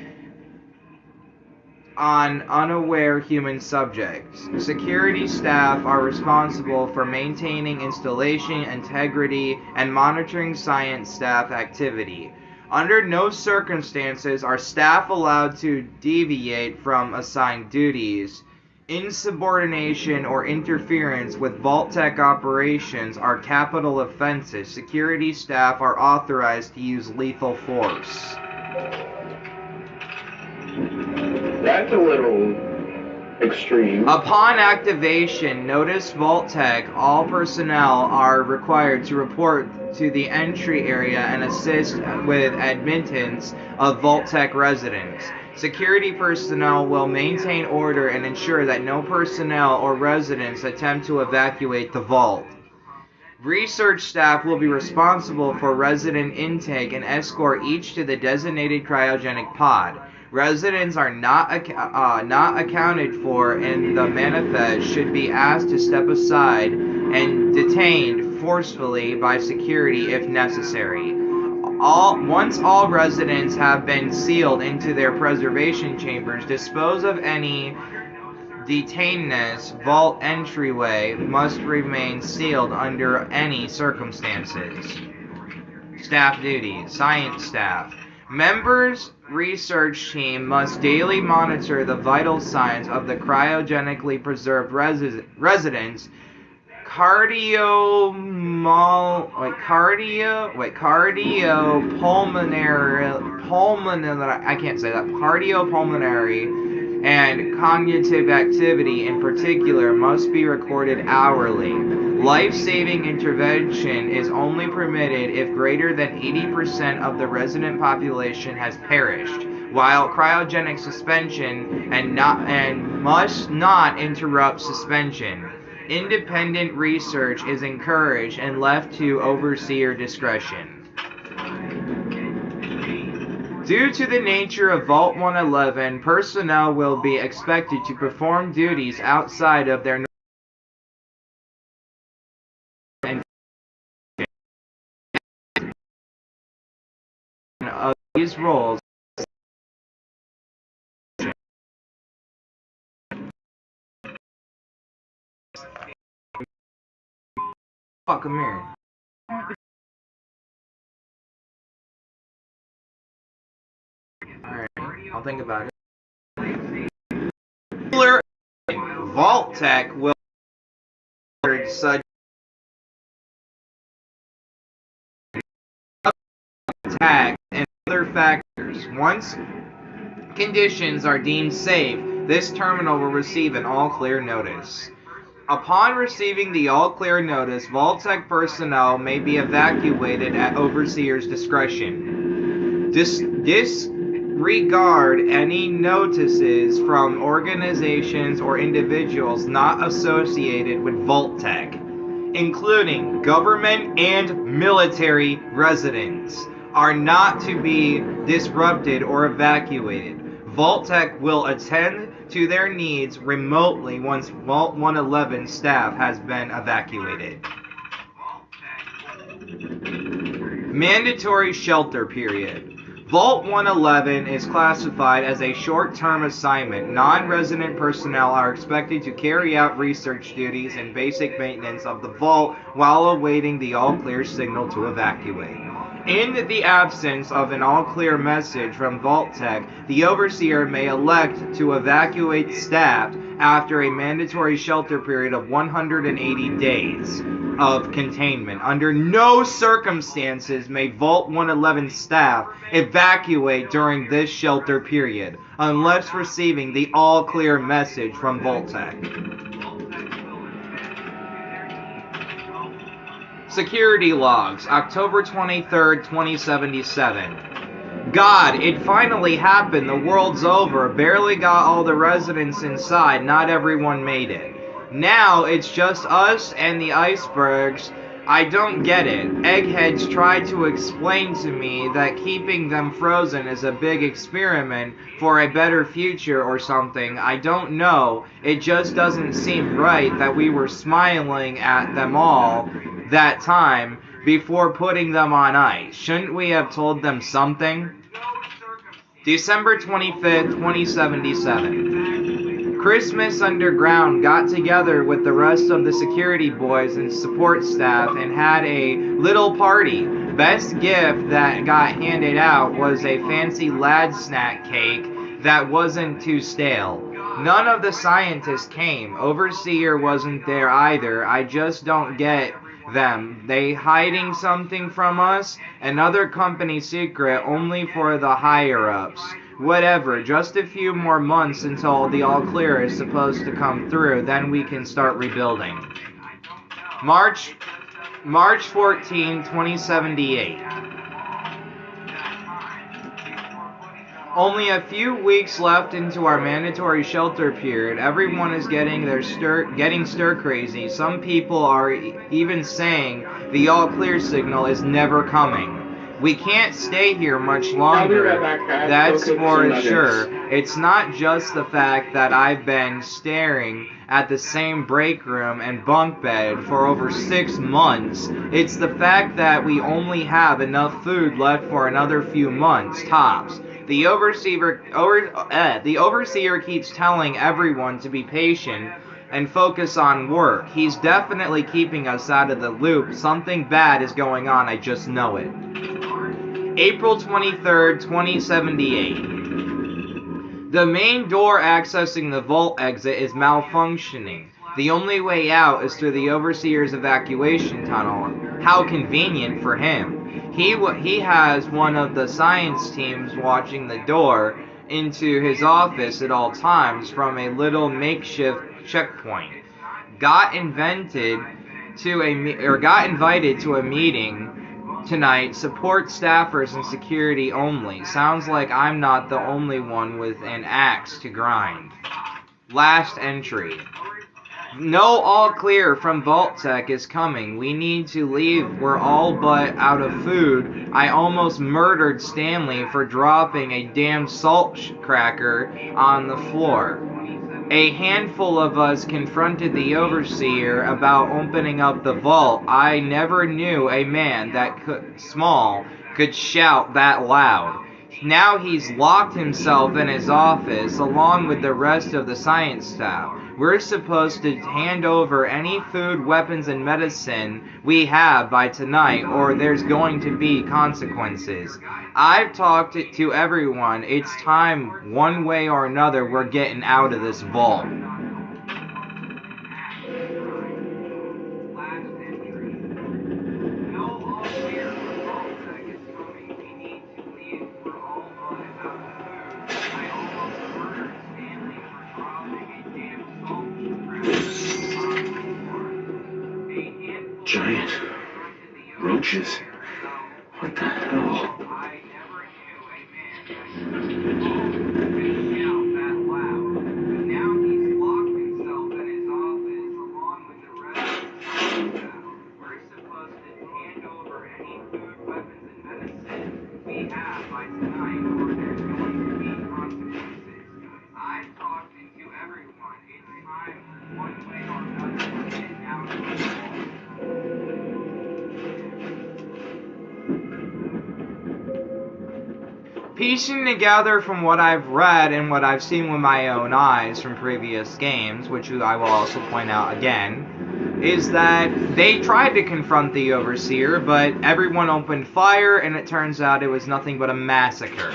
on unaware human subjects. Security staff are responsible for maintaining installation integrity and monitoring science staff activity. Under no circumstances are staff allowed to deviate from assigned duties. Insubordination or interference with Vault-Tec operations are capital offenses. Security staff are authorized to use lethal force. That's a little extreme. Upon activation, notice Vault-Tec, all personnel are required to report to the entry area and assist with admittance of Vault-Tec residents. Security personnel will maintain order and ensure that no personnel or residents attempt to evacuate the vault. Research staff will be responsible for resident intake and escort each to the designated cryogenic pod. Residents are not accounted for in the manifest should be asked to step aside and detained forcefully by security if necessary. Once all residents have been sealed into their preservation chambers, dispose of any detainedness. Vault entryway must remain sealed under any circumstances. Staff duties. Science staff. Members' research team must daily monitor the vital signs of the cryogenically preserved residents. Cardiopulmonary and cognitive activity in particular must be recorded hourly. Life-saving intervention is only permitted if greater than 80% of the resident population has perished, while cryogenic suspension must not interrupt suspension. Independent research is encouraged and left to overseer discretion. Due to the nature of Vault 111, personnel will be expected to perform duties outside of their of these roles. Fuck, come here. Alright. I'll think about it. Vault Tech will such attack and other factors. Once conditions are deemed safe, this terminal will receive an all-clear notice. Upon receiving the all-clear notice, Vault-Tec personnel may be evacuated at Overseer's discretion. Disregard any notices from organizations or individuals not associated with Vault-Tec, including government and military residents, are not to be disrupted or evacuated. Vault-Tec will attend to their needs remotely once Vault 111 staff has been evacuated. Mandatory shelter period. Vault 111 is classified as a short-term assignment. Non-resident personnel are expected to carry out research duties and basic maintenance of the vault while awaiting the all-clear signal to evacuate. In the absence of an all-clear message from Vault-Tec, the Overseer may elect to evacuate staff after a mandatory shelter period of 180 days of containment. Under no circumstances may Vault 111 staff evacuate during this shelter period, unless receiving the all-clear message from Vault-Tec. Security logs, October 23rd, 2077. God, it finally happened. The world's over. Barely got all the residents inside. Not everyone made it. Now it's just us and the icebergs. I don't get it. Eggheads tried to explain to me that keeping them frozen is a big experiment for a better future or something. I don't know. It just doesn't seem right that we were smiling at them all that time before putting them on ice. Shouldn't we have told them something? December 25th, 2077. Christmas Underground got together with the rest of the security boys and support staff and had a little party. Best gift that got handed out was a fancy lad snack cake that wasn't too stale. None of the scientists came. Overseer wasn't there either. I just don't get them. They hiding something from us? Another company secret only for the higher-ups. Whatever, just a few more months until the all-clear is supposed to come through, then we can start rebuilding. March 14, 2078. Only a few weeks left into our mandatory shelter period. Everyone is getting stir crazy. Some people are even saying the all clear signal is never coming. We can't stay here much longer. That's for sure. It's not just the fact that I've been staring at the same break room and bunk bed for over 6 months. It's the fact that we only have enough food left for another few months, tops. The overseer keeps telling everyone to be patient and focus on work. He's definitely keeping us out of the loop. Something bad is going on, I just know it. April 23rd, 2078. The main door accessing the vault exit is malfunctioning. The only way out is through the Overseer's evacuation tunnel. How convenient for him. He has one of the science teams watching the door into his office at all times from a little makeshift checkpoint. Got invited to a meeting tonight. Support staffers and security only. Sounds like I'm not the only one with an axe to grind. Last entry. No all clear from Vault-Tec is coming. We need to leave. We're all but out of food. I almost murdered Stanley for dropping a damn salt cracker on the floor. A handful of us confronted the Overseer about opening up the vault. I never knew a man that small could shout that loud. Now he's locked himself in his office along with the rest of the science staff. we're supposed to hand over any food, weapons, and medicine we have by tonight, or there's going to be consequences. I've talked to everyone. It's time, one way or another, we're getting out of this vault. Giant roaches. What the hell? Piecing together from what I've read and what I've seen with my own eyes from previous games, which I will also point out again, is that they tried to confront the Overseer, but everyone opened fire, and it turns out it was nothing but a massacre.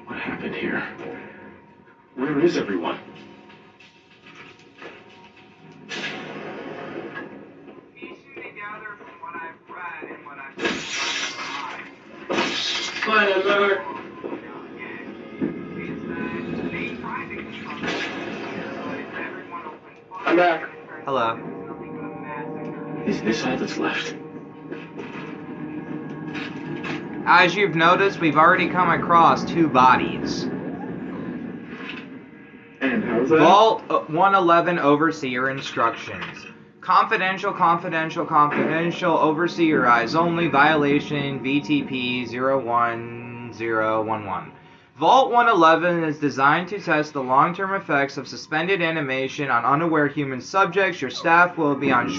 What happened here? Where is everyone? Fine alert. I'm back. Hello. Is this all that's left? As you've noticed, we've already come across 2 bodies. And how's that? Vault 111 Overseer instructions. Confidential, confidential, confidential, Overseer eyes only, violation VTP 01011. Vault 111 is designed to test the long-term effects of suspended animation on unaware human subjects. Your staff will be on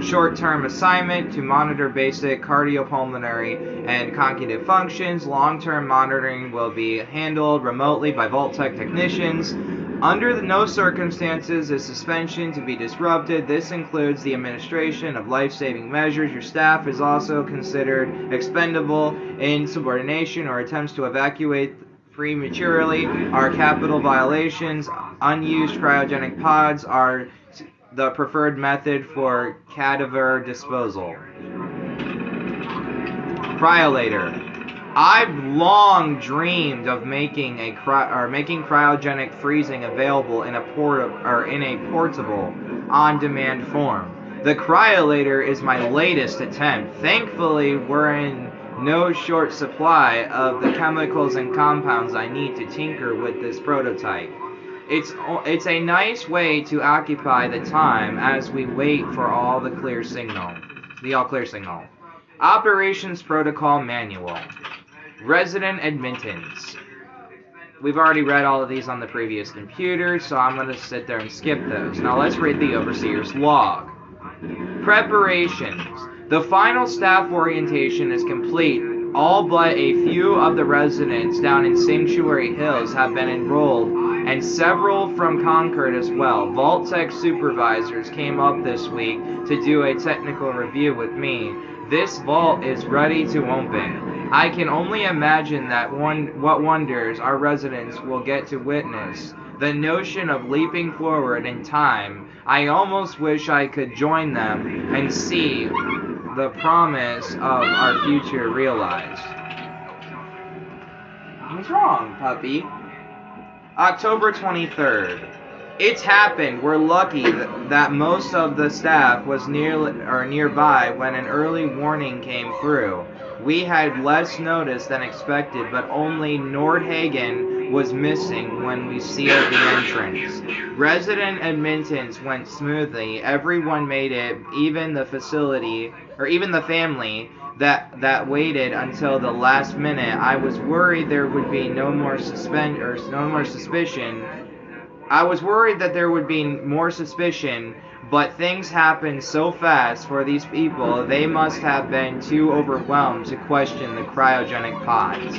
short-term assignment to monitor basic cardiopulmonary and cognitive functions. Long-term monitoring will be handled remotely by Vault Tech technicians. Under no circumstances is suspension to be disrupted. This includes the administration of life-saving measures. Your staff is also considered expendable. Insubordination or attempts to evacuate prematurely are capital violations. Unused cryogenic pods are the preferred method for cadaver disposal. Cryolator. I've long dreamed of making cryogenic freezing available in a portable, on-demand form. The cryolator is my latest attempt. Thankfully, we're in no short supply of the chemicals and compounds I need to tinker with this prototype. It's a nice way to occupy the time as we wait for the all clear signal. Operations Protocol Manual. Resident admittance. We've already read all of these on the previous computer, so I'm going to sit there and skip those. Now let's read the Overseer's log. Preparations. The final staff orientation is complete. All but a few of the residents down in Sanctuary Hills have been enrolled, and several from Concord as well. Vault Tech supervisors came up this week to do a technical review with me. This vault is ready to open. I can only imagine what wonders our residents will get to witness. The notion of leaping forward in time, I almost wish I could join them and see the promise of our future realized. What's wrong, puppy? October 23rd. It's happened. We're lucky that most of the staff was nearby when an early warning came through. We had less notice than expected, but only Nordhagen was missing when we sealed the entrance. Resident admittance went smoothly. Everyone made it, even the family that waited until the last minute. I was worried there would be no more suspicion. I was worried that there would be more suspicion, but things happened so fast for these people, they must have been too overwhelmed to question the cryogenic pods.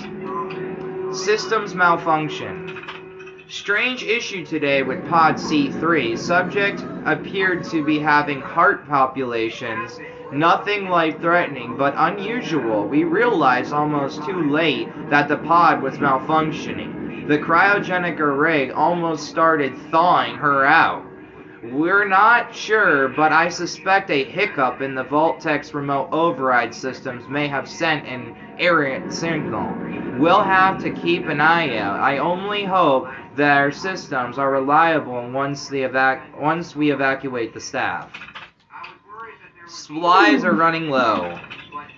Systems malfunction. Strange issue today with pod C3. Subject appeared to be having heart palpitations. Nothing life-threatening, but unusual. We realized almost too late that the pod was malfunctioning. The cryogenic array almost started thawing her out. We're not sure, but I suspect a hiccup in the Vault-Tech's remote override systems may have sent an errant signal. We'll have to keep an eye out. I only hope that our systems are reliable once we evacuate the staff. Supplies are running low.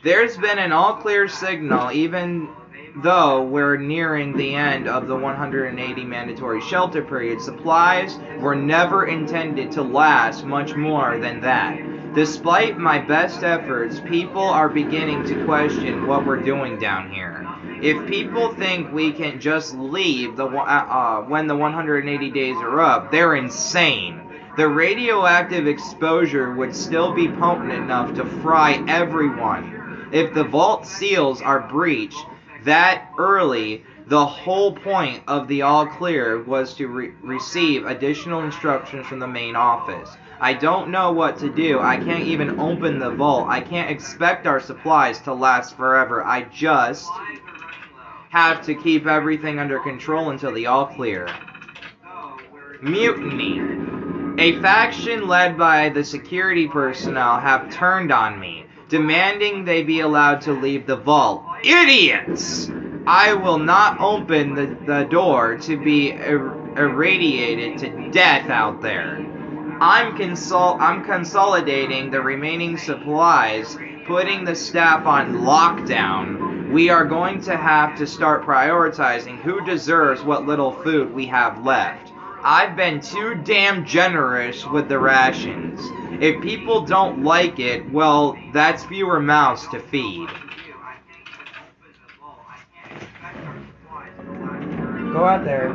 There's been an all-clear signal, even though we're nearing the end of the 180 mandatory shelter period. Supplies were never intended to last much more than that. Despite my best efforts, people are beginning to question what we're doing down here. If people think we can just leave when the 180 days are up, they're insane. The radioactive exposure would still be potent enough to fry everyone. If the vault seals are breached that early, the whole point of the all clear was to receive additional instructions from the main office. I don't know what to do. I can't even open the vault. I can't expect our supplies to last forever. I just have to keep everything under control until the all clear. Mutiny. A faction led by the security personnel have turned on me, demanding they be allowed to leave the vault. Idiots! I will not open the door to be irradiated to death out there. I'm consolidating the remaining supplies, putting the staff on lockdown. We are going to have to start prioritizing who deserves what little food we have left. I've been too damn generous with the rations. If people don't like it, well, that's fewer mouths to feed. Go out there.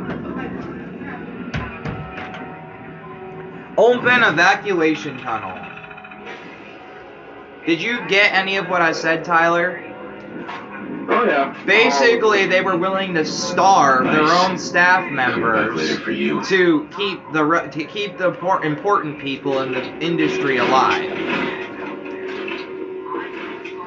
Open evacuation tunnel. Did you get any of what I said, Tyler? Oh yeah. Basically, they were willing to starve their own staff members to keep the important people in the industry alive.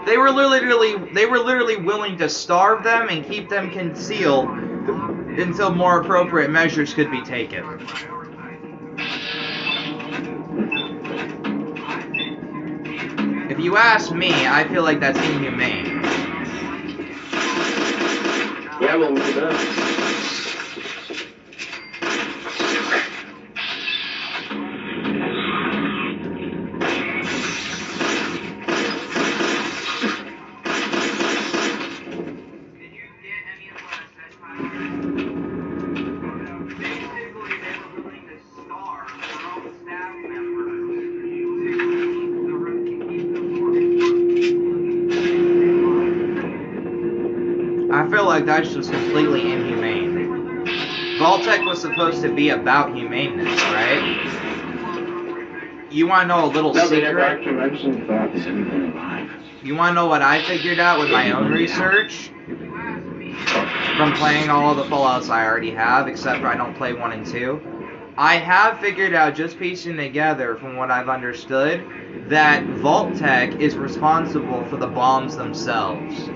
They were literally willing to starve them and keep them concealed until more appropriate measures could be taken. If you ask me, I feel like that's inhumane. Yeah, well, look at that. I feel like that's just completely inhumane. Vault-Tech was supposed to be about humaneness, right? You want to know a little No, they never secret? actually mentioned that. Is anyone alive? You want to know what I figured out with my own research? From playing all of the Fallouts I already have, except for I don't play 1 and 2. I have figured out, just piecing together from what I've understood, that Vault-Tech is responsible for the bombs themselves.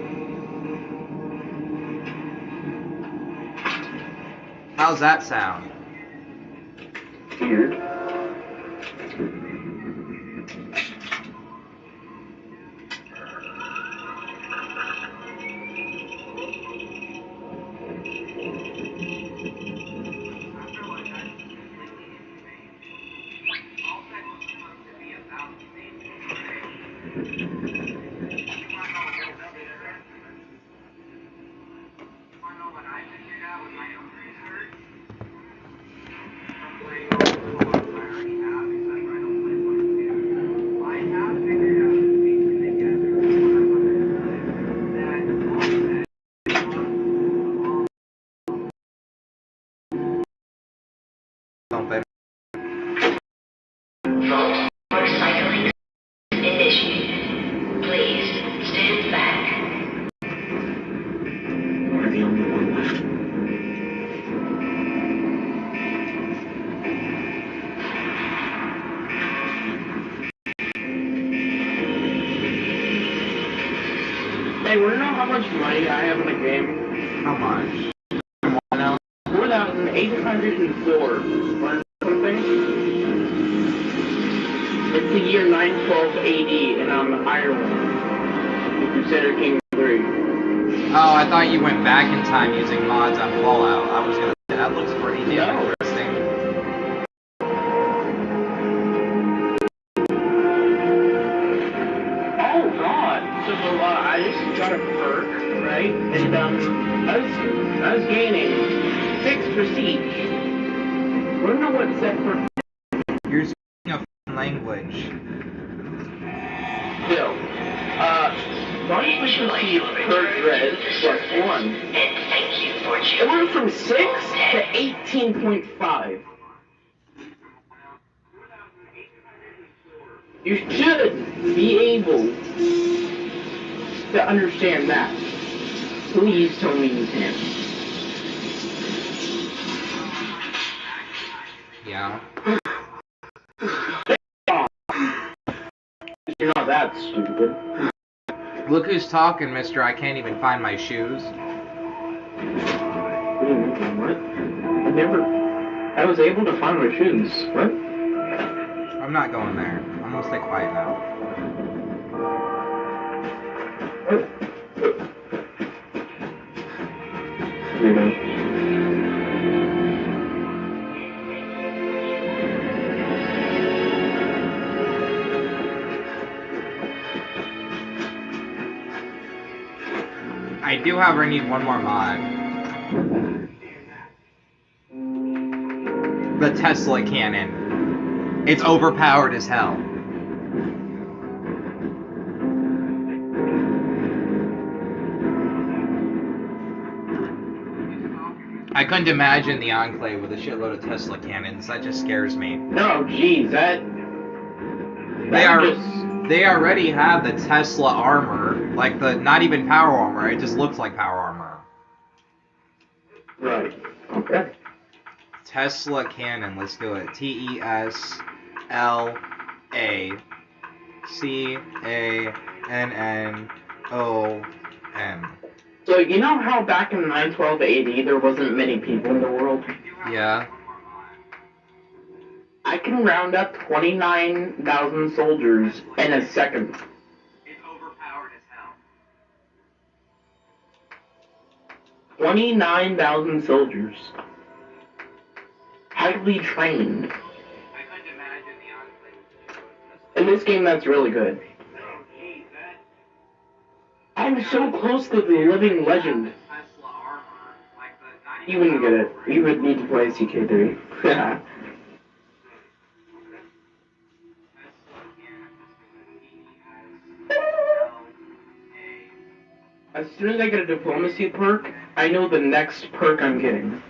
How's that sound? Weird. something. Vault recycling initiated. Please stand back. We're the only one left. Hey, wanna know how much money I have in the game? How much? Now? 4,804 or something. It's the year 912 AD, and I'm Ireland. The Crusader King 3. Oh, I thought you went back in time using mods on Fallout. I was gonna say, that looks pretty damn No. interesting. Oh god! So I just got a perk, right? And I was gaining 6 prestige. I don't know what it said for. You're speaking a foreign language. Still, one prestige per dread plus 1. And thank you for It went from 6 to 18.5. You should be able to understand that. Please tell me you can. Yeah. You're not that stupid. Look who's talking, mister. I can't even find my shoes. What? I was able to find my shoes. What? I'm not going there. I'm gonna stay quiet now. You know. I do, however, need one more mod. The Tesla cannon. It's overpowered as hell. I couldn't imagine the Enclave with a shitload of Tesla cannons. That just scares me. No, geez, They already have the Tesla armor, like the not even power armor. It just looks like power armor. Right. Okay. Tesla cannon. Let's do it. TESLACANNON. So you know how back in 912 AD there wasn't many people in the world? Yeah. I can round up 29,000 soldiers in a second. It's overpowered as hell. 29,000 soldiers. Highly trained. I couldn't imagine the Enclave. In this game, that's really good. I'm so close to the living legend. You wouldn't get it. You would need to play CK3. Yeah. As soon as I get a diplomacy perk, I know the next perk I'm getting.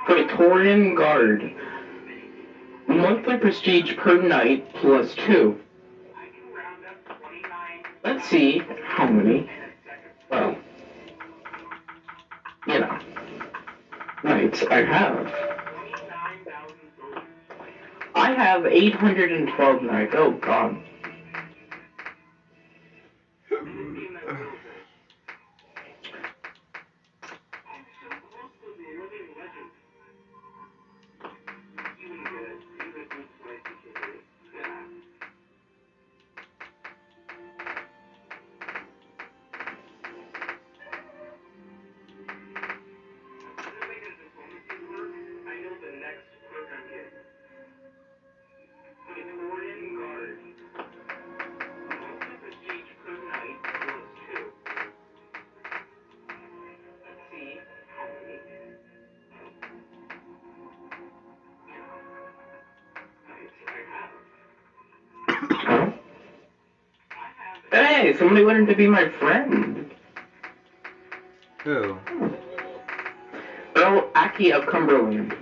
Praetorian Guard. Monthly prestige per night plus 2. Let's see how many. Well, you know, nights I have. I have 812 nights. Oh god. Hey, somebody wanted to be my friend. Who? Earl Aki of Cumberland.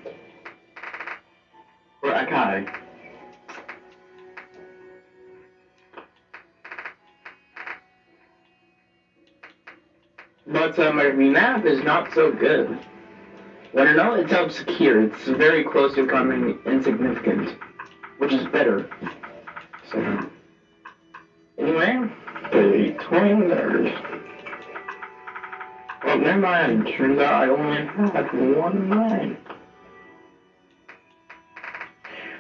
that guy. But my map is not so good. Wanna know? It's obscure. It's very close to becoming insignificant, which is better. So, anyway, the toy nerd. Well, never mind. Turns out I only had one mind.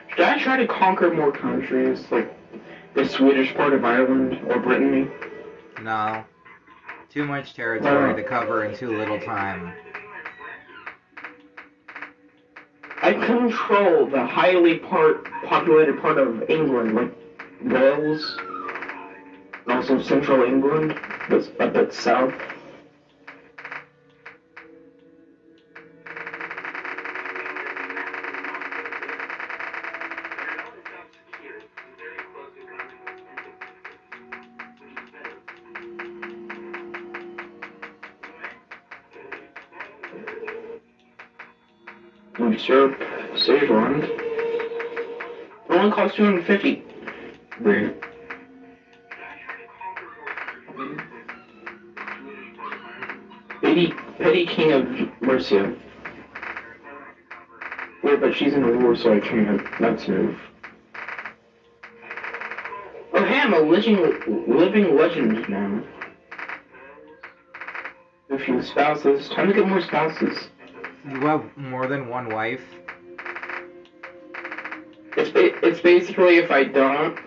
Should I try to conquer more countries, like the Swedish part of Ireland or Brittany? No. Too much territory to cover in too little time. I control the highly populated part of England, like Wales, and also central England, but a bit south. Usurp Sageland. It only costs 250. Weird. Petty King of Mercia. Wait, but she's in a war, so I can't. That's move. Oh, hey, I'm a living legend now. A few spouses. Time to get more spouses. You have more than one wife? It's basically if I don't,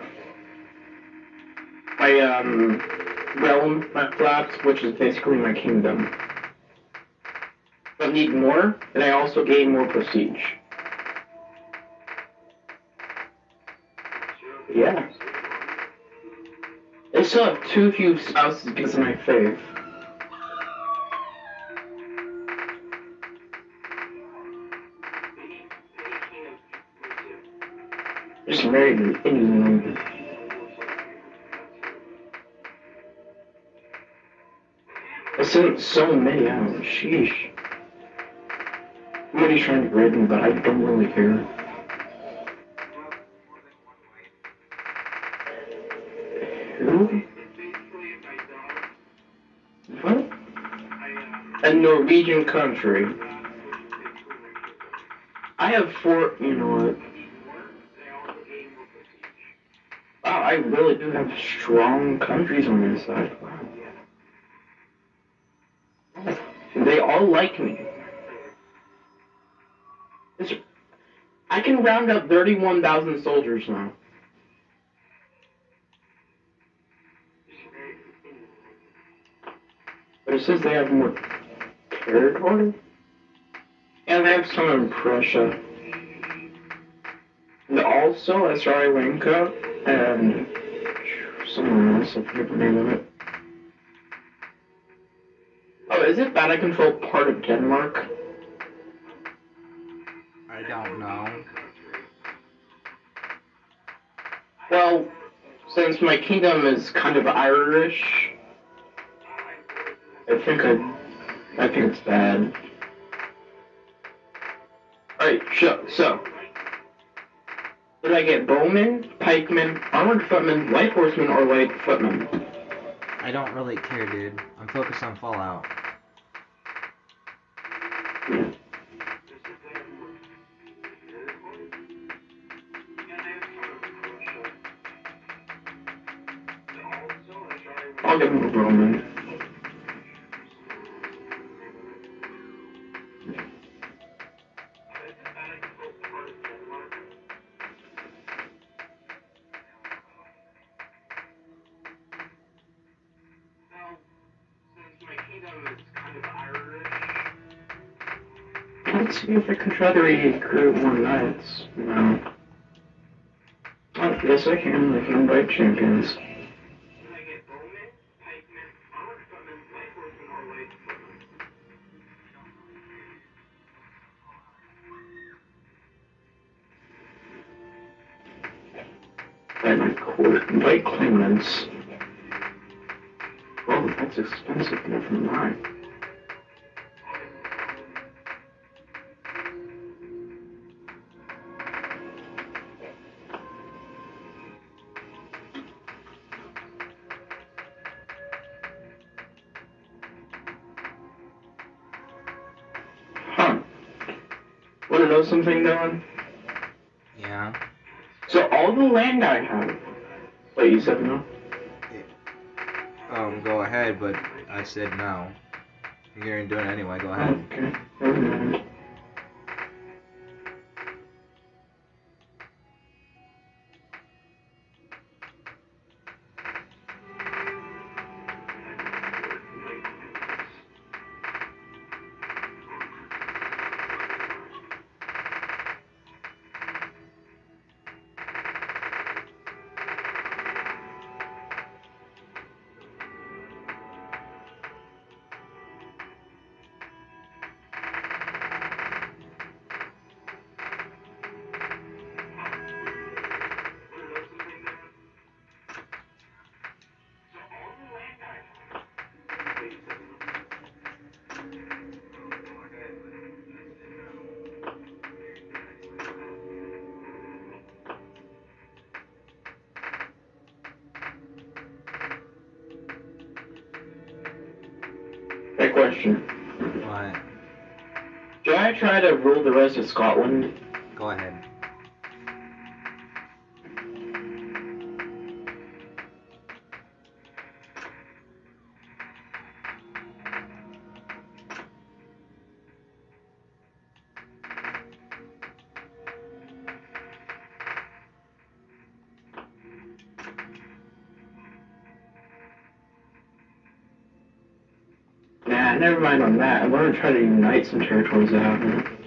my realm collapse, which is basically my kingdom. If I need more, then I also gain more prestige. Yeah. I still have too few spouses because of my faith. Just married an Indian woman. I sent so many out. Sheesh. Somebody's trying to grade me, but I don't really care. Who? What? A Norwegian country. I have 4. You know what? Wow, I really do have strong countries on this side. Wow. They all like me. I can round up 31,000 soldiers now. But it says they have more territory? And they have some in Prussia. And also Sri Lanka and somewhere else, I forget the name of it. Oh, is it bad I control part of Denmark? I don't know. Well, since my kingdom is kind of Irish, I think it's bad. Alright, so. Did I get bowmen, pikemen, armored footmen, light horsemen, or light footmen? I don't really care, dude. I'm focused on Fallout. I'll give him a bowman. Let's see if I can try to recruit more knights. No. Oh, yes I can. I can invite champions. And invite claimants. Oh, that's expensive. Never mind. Want to know something, Dylan? Yeah. So all the land I have. Wait, you said no? Go ahead, but I said no. You're gonna do it anyway, go ahead. Okay. Never mind. Hey, question. What? Should I try to rule the rest of Scotland? Go ahead. Nah, never mind on that. I want to try to unite some territories I have.